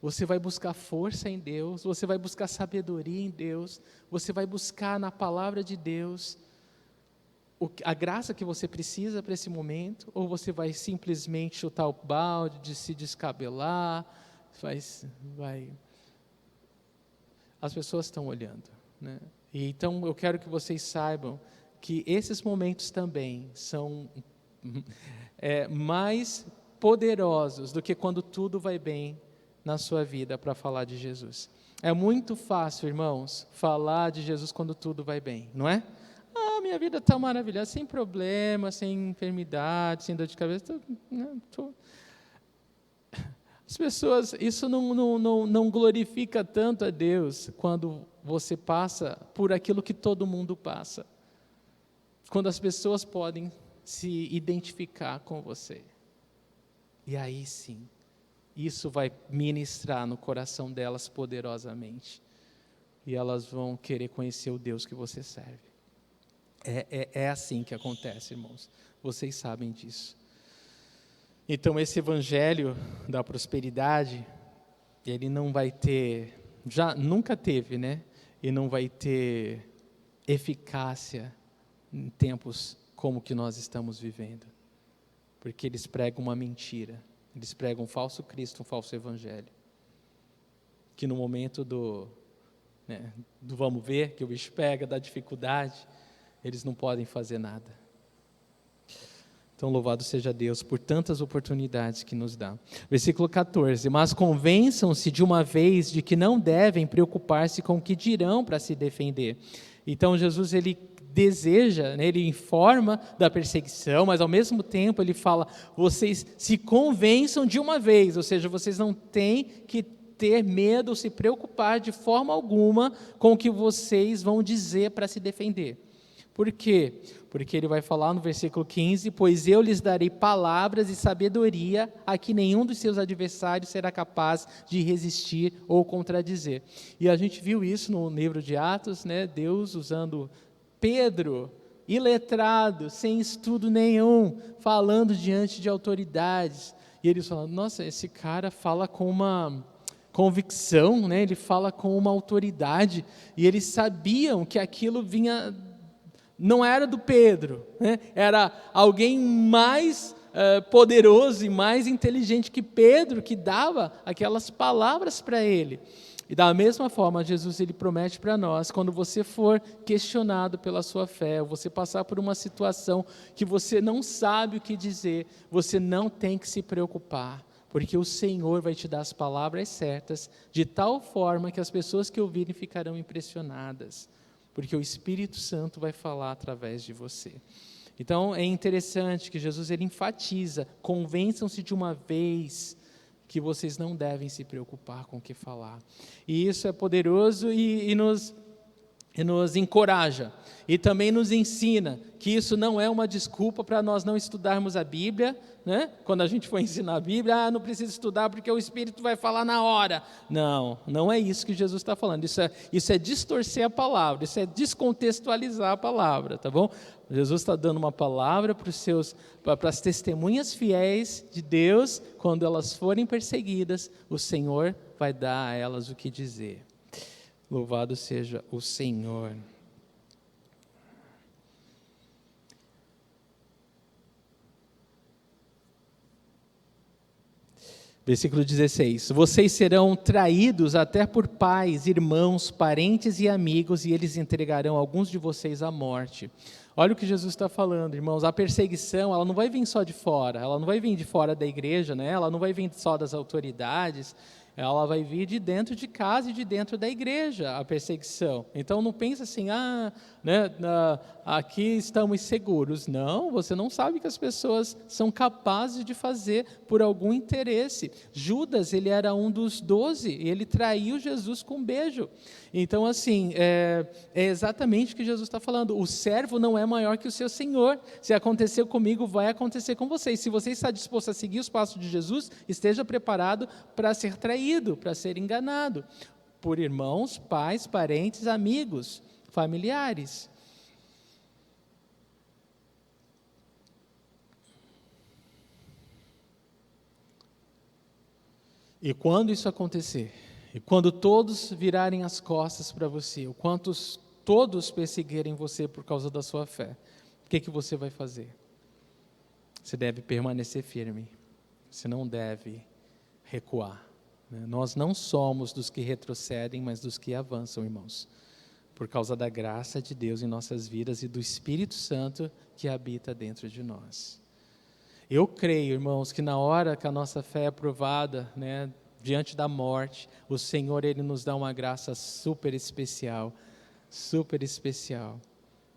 Você vai buscar força em Deus? Você vai buscar sabedoria em Deus? Você vai buscar na palavra de Deus a graça que você precisa para esse momento? Ou você vai simplesmente chutar o balde, de se descabelar? As pessoas estão olhando, né? E então eu quero que vocês saibam que esses momentos também são mais poderosos do que quando tudo vai bem na sua vida para falar de Jesus. É muito fácil, irmãos, falar de Jesus quando tudo vai bem, não é? Minha vida está maravilhosa, sem problema, sem enfermidade, sem dor de cabeça. As pessoas, isso não glorifica tanto a Deus quando você passa por aquilo que todo mundo passa. Quando as pessoas podem se identificar com você. E aí sim, isso vai ministrar no coração delas poderosamente. E elas vão querer conhecer o Deus que você serve. É assim que acontece, irmãos. Vocês sabem disso. Então esse evangelho da prosperidade, ele não vai ter, já nunca teve, né? E não vai ter eficácia em tempos como que nós estamos vivendo, porque eles pregam uma mentira, eles pregam um falso Cristo, um falso evangelho, que no momento do vamos ver, que o bicho pega, da dificuldade, eles não podem fazer nada. Então louvado seja Deus por tantas oportunidades que nos dá. Versículo 14, mas convençam-se de uma vez de que não devem preocupar-se com o que dirão para se defender. Então Jesus, ele deseja, né, ele informa da perseguição, mas ao mesmo tempo ele fala, vocês se convençam de uma vez, ou seja, vocês não têm que ter medo, se preocupar de forma alguma com o que vocês vão dizer para se defender. Por quê? Porque ele vai falar no versículo 15, pois eu lhes darei palavras e sabedoria a que nenhum dos seus adversários será capaz de resistir ou contradizer. E a gente viu isso no livro de Atos, né? Deus usando Pedro, iletrado, sem estudo nenhum, falando diante de autoridades. E eles falam, nossa, esse cara fala com uma convicção, né? Ele fala com uma autoridade. E eles sabiam que aquilo vinha, não era do Pedro, né? Era alguém mais poderoso e mais inteligente que Pedro, que dava aquelas palavras para ele. E da mesma forma, Jesus, ele promete para nós, quando você for questionado pela sua fé, ou você passar por uma situação que você não sabe o que dizer, você não tem que se preocupar, porque o Senhor vai te dar as palavras certas, de tal forma que as pessoas que ouvirem ficarão impressionadas, porque o Espírito Santo vai falar através de você. Então, é interessante que Jesus, ele enfatiza, convençam-se de uma vez que vocês não devem se preocupar com o que falar. E isso é poderoso e nos encoraja. E também nos ensina que isso não é uma desculpa para nós não estudarmos a Bíblia, né? Quando a gente for ensinar a Bíblia, não precisa estudar porque o Espírito vai falar na hora. Não, não é isso que Jesus está falando. Isso é distorcer a palavra, isso é descontextualizar a palavra, tá bom? Jesus está dando uma palavra para as testemunhas fiéis de Deus, quando elas forem perseguidas, o Senhor vai dar a elas o que dizer. Louvado seja o Senhor. Versículo 16, vocês serão traídos até por pais, irmãos, parentes e amigos, e eles entregarão alguns de vocês à morte. Olha o que Jesus está falando, irmãos, a perseguição, ela não vai vir só de fora, ela não vai vir de fora da igreja, né? Ela não vai vir só das autoridades, ela vai vir de dentro de casa e de dentro da igreja, a perseguição. Então não pensa assim, aqui estamos seguros. Não, você não sabe que as pessoas são capazes de fazer por algum interesse. Judas, ele era um dos 12, e ele traiu Jesus com um beijo. Então, assim, é exatamente o que Jesus está falando. O servo não é maior que o seu senhor. Se aconteceu comigo, vai acontecer com você. E se você está disposto a seguir os passos de Jesus, esteja preparado para ser traído, para ser enganado por irmãos, pais, parentes, amigos, familiares. E quando isso acontecer, e quando todos virarem as costas para você, ou quantos todos perseguirem você por causa da sua fé, o que você vai fazer? Você deve permanecer firme, você não deve recuar. Nós não somos dos que retrocedem, mas dos que avançam, irmãos, por causa da graça de Deus em nossas vidas e do Espírito Santo que habita dentro de nós. Eu creio, irmãos, que na hora que a nossa fé é provada, diante da morte, o Senhor, Ele nos dá uma graça super especial,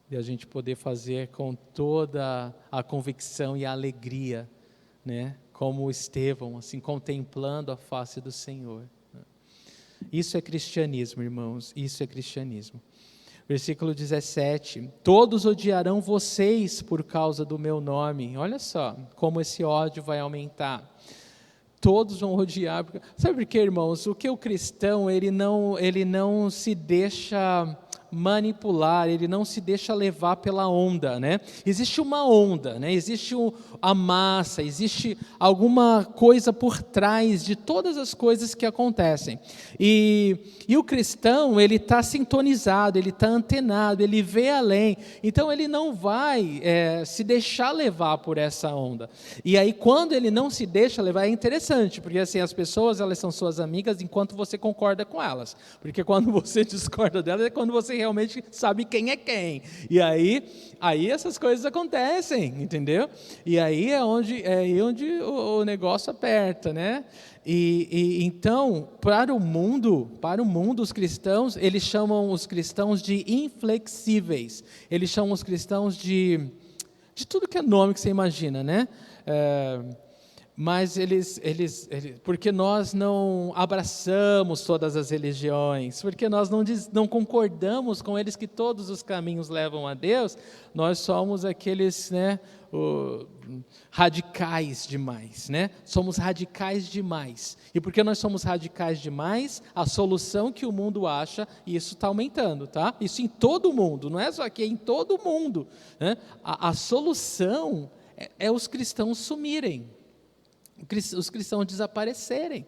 de a gente poder fazer com toda a convicção e a alegria, como Estevão, assim, contemplando a face do Senhor. Isso é cristianismo, irmãos, isso é cristianismo. Versículo 17, todos odiarão vocês por causa do meu nome. Olha só como esse ódio vai aumentar. Todos vão odiar. Sabe por quê, irmãos? O que o cristão, ele não se deixa manipular, ele não se deixa levar pela onda, Existe uma onda, existe a massa, existe alguma coisa por trás de todas as coisas que acontecem. E o cristão, ele está sintonizado, ele está antenado, ele vê além. Então, ele não vai se deixar levar por essa onda. E aí, quando ele não se deixa levar, é interessante, porque assim, as pessoas, elas são suas amigas enquanto você concorda com elas. Porque quando você discorda delas, é quando você realmente sabe quem é quem. E aí essas coisas acontecem, entendeu? E aí é onde o negócio aperta, E então, para o mundo, os cristãos, eles chamam os cristãos de inflexíveis. Eles chamam os cristãos de tudo que é nome que você imagina, Mas porque nós não abraçamos todas as religiões, porque nós não concordamos com eles que todos os caminhos levam a Deus, nós somos aqueles, radicais demais, Somos radicais demais. E porque nós somos radicais demais, a solução que o mundo acha, e isso está aumentando, tá? Isso em todo o mundo, não é só aqui, é em todo o mundo, A solução é os cristãos sumirem. Os cristãos desaparecerem.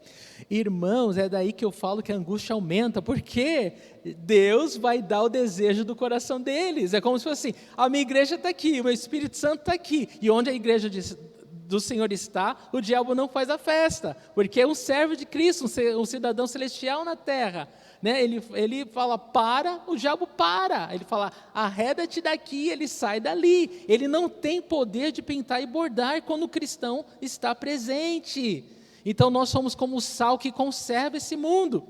Irmãos, é daí que eu falo que a angústia aumenta, porque Deus vai dar o desejo do coração deles. É como se fosse assim, a minha igreja está aqui, o meu Espírito Santo está aqui, e onde a igreja do Senhor está, o diabo não faz a festa, porque é um servo de Cristo, um cidadão celestial na terra. Ele fala, para, o diabo para. Ele fala, arreda-te daqui, ele sai dali. Ele não tem poder de pintar e bordar quando o cristão está presente. Então nós somos como o sal que conserva esse mundo.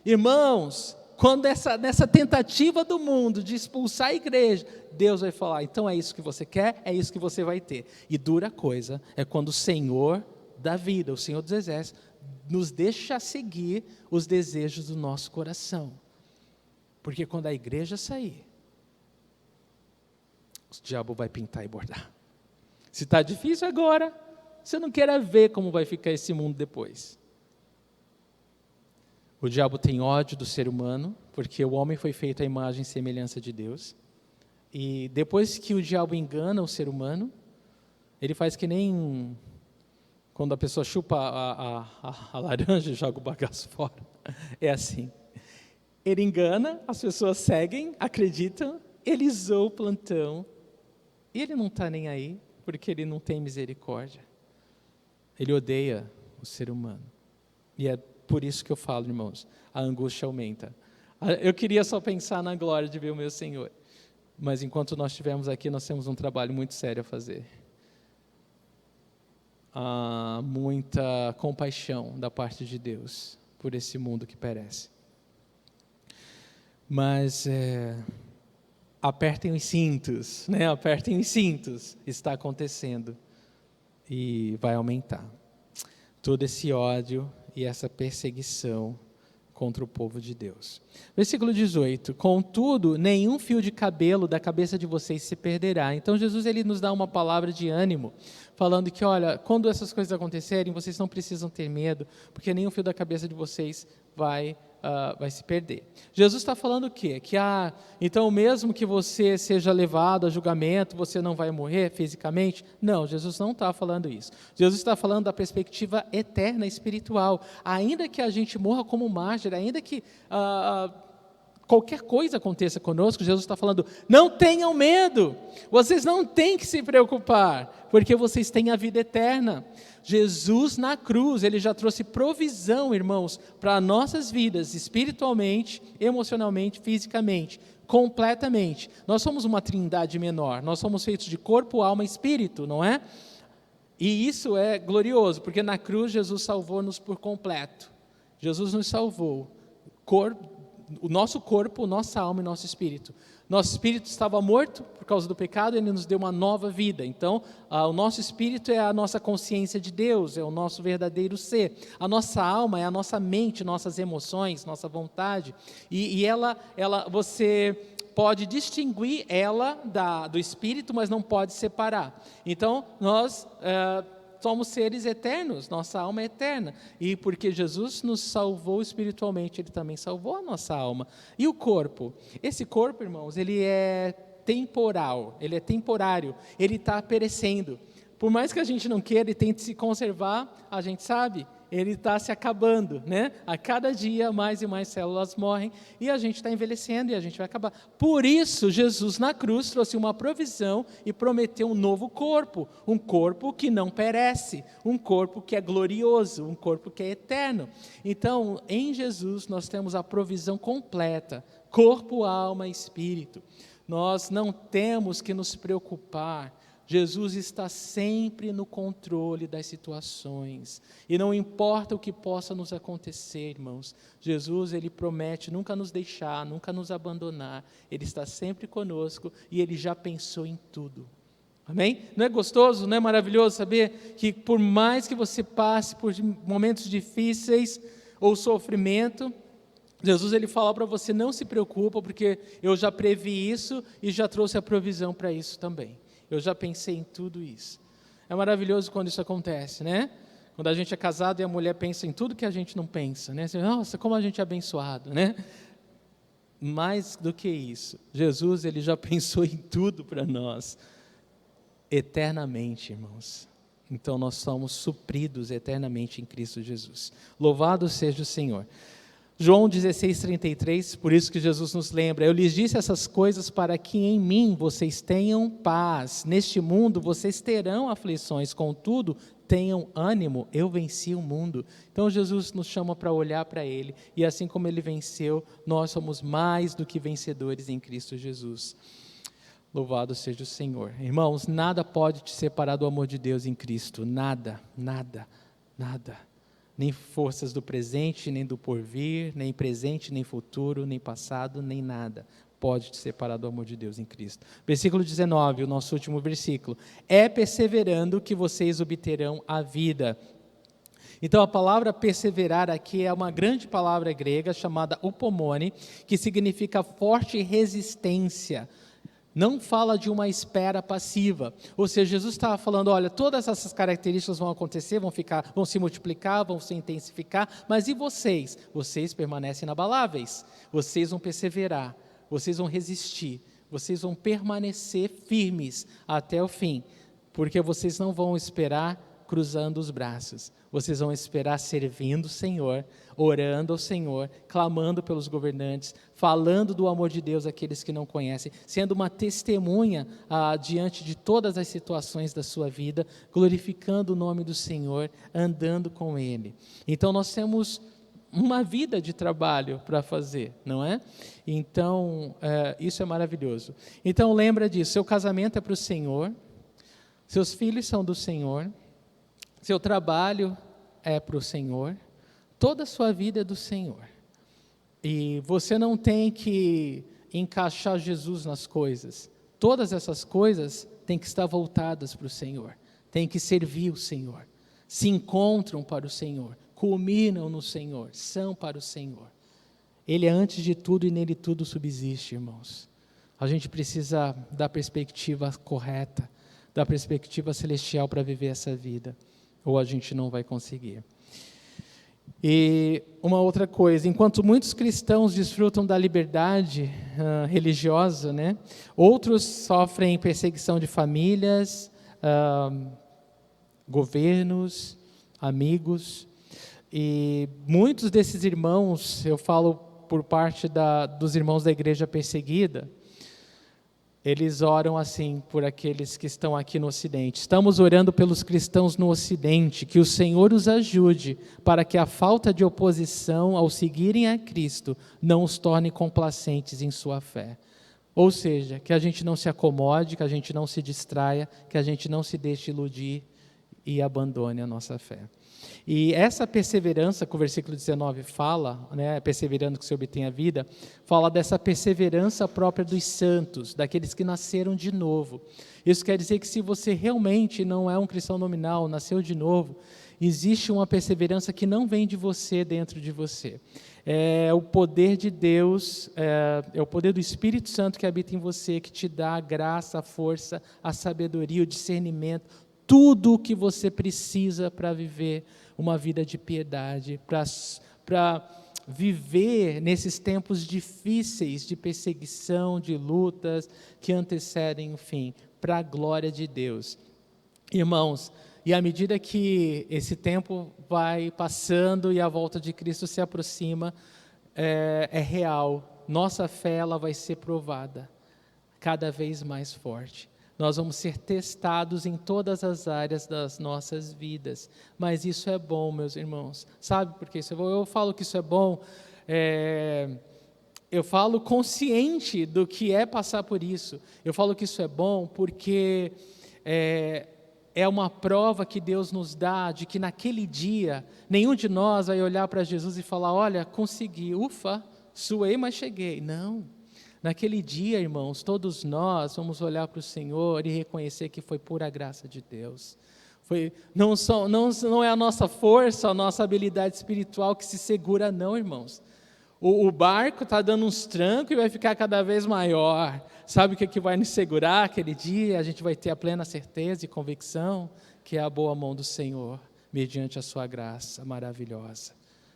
Irmãos, quando nessa tentativa do mundo de expulsar a igreja, Deus vai falar, então é isso que você quer, é isso que você vai ter. E dura coisa é quando o Senhor da vida, o Senhor dos Exércitos, nos deixa seguir os desejos do nosso coração. Porque quando a igreja sair, o diabo vai pintar e bordar. Se está difícil agora, você não queira ver como vai ficar esse mundo depois. O diabo tem ódio do ser humano, porque o homem foi feito à imagem e semelhança de Deus. E depois que o diabo engana o ser humano, ele faz que nem quando a pessoa chupa a laranja e joga o bagaço fora. É assim. Ele engana, as pessoas seguem, acreditam, ele zoa o plantão, e ele não está nem aí, porque ele não tem misericórdia. Ele odeia o ser humano. E é por isso que eu falo, irmãos, a angústia aumenta. Eu queria só pensar na glória de ver o meu Senhor. Mas enquanto nós estivermos aqui, nós temos um trabalho muito sério a fazer. Há muita compaixão da parte de Deus por esse mundo que perece. Mas apertem os cintos, né? Apertem os cintos, está acontecendo e vai aumentar. Todo esse ódio e essa perseguição contra o povo de Deus. Versículo 18, contudo, nenhum fio de cabelo da cabeça de vocês se perderá. Então Jesus ele nos dá uma palavra de ânimo, falando que, olha, quando essas coisas acontecerem, vocês não precisam ter medo, porque nenhum fio da cabeça de vocês vai se perder. Jesus está falando o quê? Que então mesmo que você seja levado a julgamento, você não vai morrer fisicamente? Não, Jesus não está falando isso. Jesus está falando da perspectiva eterna, espiritual. Ainda que a gente morra como mártir, ainda que qualquer coisa aconteça conosco, Jesus está falando, não tenham medo, vocês não têm que se preocupar, porque vocês têm a vida eterna. Jesus na cruz, ele já trouxe provisão, irmãos, para nossas vidas, espiritualmente, emocionalmente, fisicamente, completamente. Nós somos uma trindade menor, nós somos feitos de corpo, alma e espírito, não é? E isso é glorioso, porque na cruz Jesus salvou-nos por completo. Jesus nos salvou, o nosso corpo, nossa alma e nosso espírito. Nosso espírito estava morto por causa do pecado, ele nos deu uma nova vida. Então, o nosso espírito é a nossa consciência de Deus, é o nosso verdadeiro ser. A nossa alma é a nossa mente, nossas emoções, nossa vontade. E ela você pode distinguir ela do espírito, mas não pode separar. Então, nós somos seres eternos, nossa alma é eterna. E porque Jesus nos salvou espiritualmente, Ele também salvou a nossa alma. E o corpo? Esse corpo, irmãos, ele é temporal, ele é temporário, ele está perecendo. Por mais que a gente não queira e tente se conservar, a gente sabe, ele está se acabando, né? A cada dia mais e mais células morrem e a gente está envelhecendo e a gente vai acabar. Por isso, Jesus na cruz trouxe uma provisão e prometeu um novo corpo, um corpo que não perece, um corpo que é glorioso, um corpo que é eterno. Então, em Jesus nós temos a provisão completa, corpo, alma e espírito. Nós não temos que nos preocupar. Jesus está sempre no controle das situações, e não importa o que possa nos acontecer, irmãos, Jesus, Ele promete nunca nos deixar, nunca nos abandonar, Ele está sempre conosco, e Ele já pensou em tudo, amém? Não é gostoso, não é maravilhoso saber que por mais que você passe por momentos difíceis, ou sofrimento, Jesus Ele fala para você, não se preocupa, porque eu já previ isso, e já trouxe a provisão para isso também. Eu já pensei em tudo isso. É maravilhoso quando isso acontece, né? Quando a gente é casado e a mulher pensa em tudo que a gente não pensa, né? Você, nossa, como a gente é abençoado, né? Mais do que isso, Jesus, Ele já pensou em tudo para nós, eternamente, irmãos. Então, nós somos supridos eternamente em Cristo Jesus. Louvado seja o Senhor. João 16:33, por isso que Jesus nos lembra, eu lhes disse essas coisas para que em mim vocês tenham paz, neste mundo vocês terão aflições, contudo, tenham ânimo, eu venci o mundo. Então Jesus nos chama para olhar para Ele, e assim como Ele venceu, nós somos mais do que vencedores em Cristo Jesus. Louvado seja o Senhor. Irmãos, nada pode te separar do amor de Deus em Cristo, nada, nada, nada. Nem forças do presente, nem do porvir, nem presente, nem futuro, nem passado, nem nada pode te separar do amor de Deus em Cristo. Versículo 19, o nosso último versículo. É perseverando que vocês obterão a vida. Então a palavra perseverar aqui é uma grande palavra grega chamada upomone, que significa forte resistência. Não fala de uma espera passiva, ou seja, Jesus estava falando, olha, todas essas características vão acontecer, vão se multiplicar, vão se intensificar, mas e vocês? Vocês permanecem inabaláveis, vocês vão perseverar, vocês vão resistir, vocês vão permanecer firmes até o fim, porque vocês não vão esperar cruzando os braços, vocês vão esperar servindo o Senhor, orando ao Senhor, clamando pelos governantes, falando do amor de Deus àqueles que não conhecem, sendo uma testemunha diante de todas as situações da sua vida, glorificando o nome do Senhor, andando com Ele. Então nós temos uma vida de trabalho para fazer, não é? Então, isso é maravilhoso. Então lembra disso, seu casamento é para o Senhor, seus filhos são do Senhor, seu trabalho é para o Senhor, Toda a sua vida é do Senhor. E você não tem que encaixar Jesus nas coisas. Todas essas coisas têm que estar voltadas para o Senhor. Têm que servir o Senhor. Se encontram para o Senhor. Culminam no Senhor. São para o Senhor. Ele é antes de tudo e nele tudo subsiste, irmãos. A gente precisa da perspectiva correta, da perspectiva celestial para viver essa vida. Ou a gente não vai conseguir. E uma outra coisa, enquanto muitos cristãos desfrutam da liberdade religiosa, né, outros sofrem perseguição de famílias, governos, amigos, e muitos desses irmãos, eu falo por parte dos irmãos da igreja perseguida, eles oram assim por aqueles que estão aqui no Ocidente. Estamos orando pelos cristãos no Ocidente, que o Senhor os ajude para que a falta de oposição ao seguirem a Cristo não os torne complacentes em sua fé. Ou seja, que a gente não se acomode, que a gente não se distraia, que a gente não se deixe iludir e abandone a nossa fé. E essa perseverança que o versículo 19 fala, né, perseverando que se obtém a vida, fala dessa perseverança própria dos santos, daqueles que nasceram de novo. Isso quer dizer que se você realmente não é um cristão nominal, nasceu de novo, existe uma perseverança que não vem de você dentro de você. É o poder de Deus, é o poder do Espírito Santo que habita em você, que te dá a graça, a força, a sabedoria, o discernimento, tudo o que você precisa para viver uma vida de piedade, para viver nesses tempos difíceis de perseguição, de lutas que antecedem o fim, para a glória de Deus. Irmãos, e à medida que esse tempo vai passando e a volta de Cristo se aproxima, é real, nossa fé ela vai ser provada, cada vez mais forte. Nós vamos ser testados em todas as áreas das nossas vidas. Mas isso é bom, meus irmãos. Sabe por que isso é bom? Eu falo que isso é bom, eu falo consciente do que é passar por isso. Eu falo que isso é bom porque é uma prova que Deus nos dá de que naquele dia, nenhum de nós vai olhar para Jesus e falar, olha, consegui, ufa, suei, mas cheguei. Não. Naquele dia, irmãos, todos nós vamos olhar para o Senhor e reconhecer que foi pura graça de Deus. Não é a nossa força, a nossa habilidade espiritual que se segura, não, irmãos. O barco está dando uns trancos e vai ficar cada vez maior. Sabe o que vai nos segurar aquele dia? A gente vai ter a plena certeza e convicção que é a boa mão do Senhor, mediante a sua graça maravilhosa.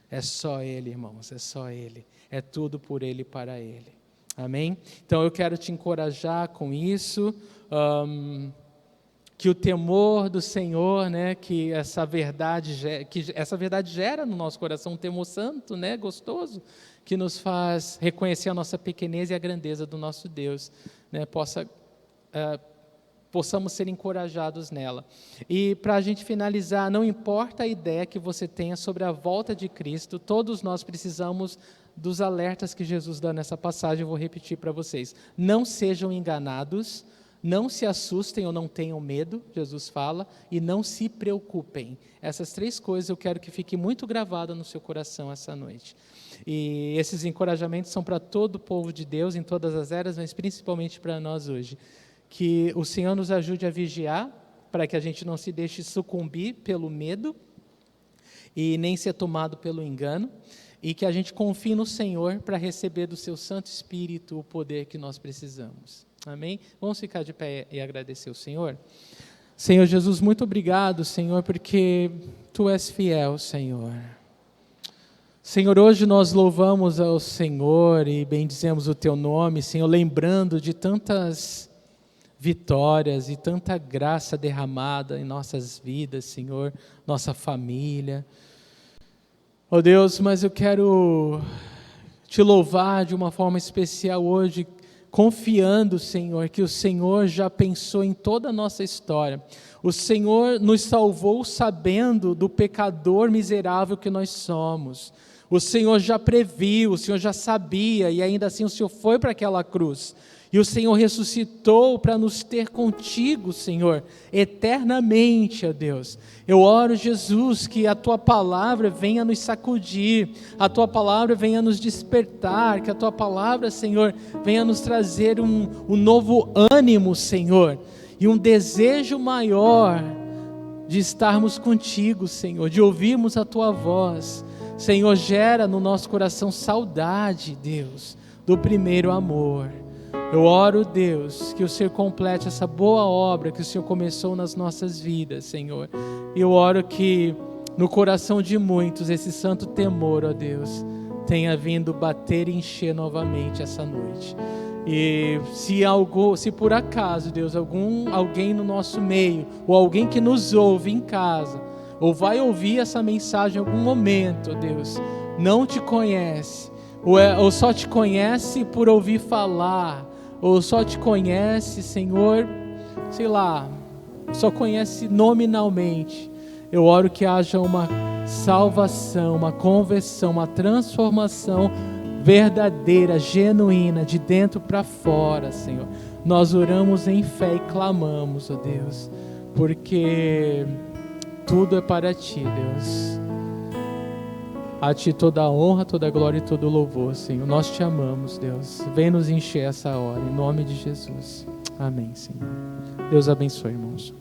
É só Ele, irmãos, é só Ele. É tudo por Ele e para Ele. Amém? Então eu quero te encorajar com isso, que o temor do Senhor, né, que essa verdade gera no nosso coração um temor santo, né, gostoso, que nos faz reconhecer a nossa pequenez e a grandeza do nosso Deus, né, possamos ser encorajados nela. E para a gente finalizar, não importa a ideia que você tenha sobre a volta de Cristo, todos nós precisamos dos alertas que Jesus dá nessa passagem, eu vou repetir para vocês. Não sejam enganados, não se assustem ou não tenham medo, Jesus fala, e não se preocupem. Essas 3 coisas eu quero que fique muito gravada no seu coração essa noite. E esses encorajamentos são para todo o povo de Deus, em todas as eras, mas principalmente para nós hoje. Que o Senhor nos ajude a vigiar, para que a gente não se deixe sucumbir pelo medo, e nem ser tomado pelo engano, e que a gente confie no Senhor para receber do seu Santo Espírito o poder que nós precisamos. Amém? Vamos ficar de pé e agradecer ao Senhor? Senhor Jesus, muito obrigado, Senhor, porque Tu és fiel, Senhor. Senhor, hoje nós louvamos ao Senhor e bendizemos o Teu nome, Senhor, lembrando de tantas vitórias e tanta graça derramada em nossas vidas, Senhor, nossa família. Oh Deus, mas eu quero Te louvar de uma forma especial hoje, confiando, Senhor, que o Senhor já pensou em toda a nossa história. O Senhor nos salvou sabendo do pecador miserável que nós somos. O Senhor já previu, o Senhor já sabia, e ainda assim o Senhor foi para aquela cruz. E o Senhor ressuscitou para nos ter contigo, Senhor, eternamente, ó Deus. Eu oro, Jesus, que a Tua palavra venha nos sacudir, a Tua palavra venha nos despertar, que a Tua palavra, Senhor, venha nos trazer um novo ânimo, Senhor, e um desejo maior de estarmos contigo, Senhor, de ouvirmos a Tua voz. Senhor, gera no nosso coração saudade, Deus, do primeiro amor. Eu oro, Deus, que o Senhor complete essa boa obra que o Senhor começou nas nossas vidas, Senhor. E eu oro que no coração de muitos esse santo temor, ó Deus, tenha vindo bater e encher novamente essa noite. E se por acaso, Deus, alguém no nosso meio, ou alguém que nos ouve em casa, ou vai ouvir essa mensagem em algum momento, ó Deus, não te conhece, ou só te conhece por ouvir falar, ou só te conhece, Senhor, sei lá, só conhece nominalmente. Eu oro que haja uma salvação, uma conversão, uma transformação verdadeira, genuína, de dentro para fora, Senhor. Nós oramos em fé e clamamos, ó Deus, porque tudo é para Ti, Deus. A Ti toda a honra, toda a glória e todo o louvor, Senhor. Nós Te amamos, Deus. Vem nos encher essa hora, em nome de Jesus. Amém, Senhor. Deus abençoe, irmãos.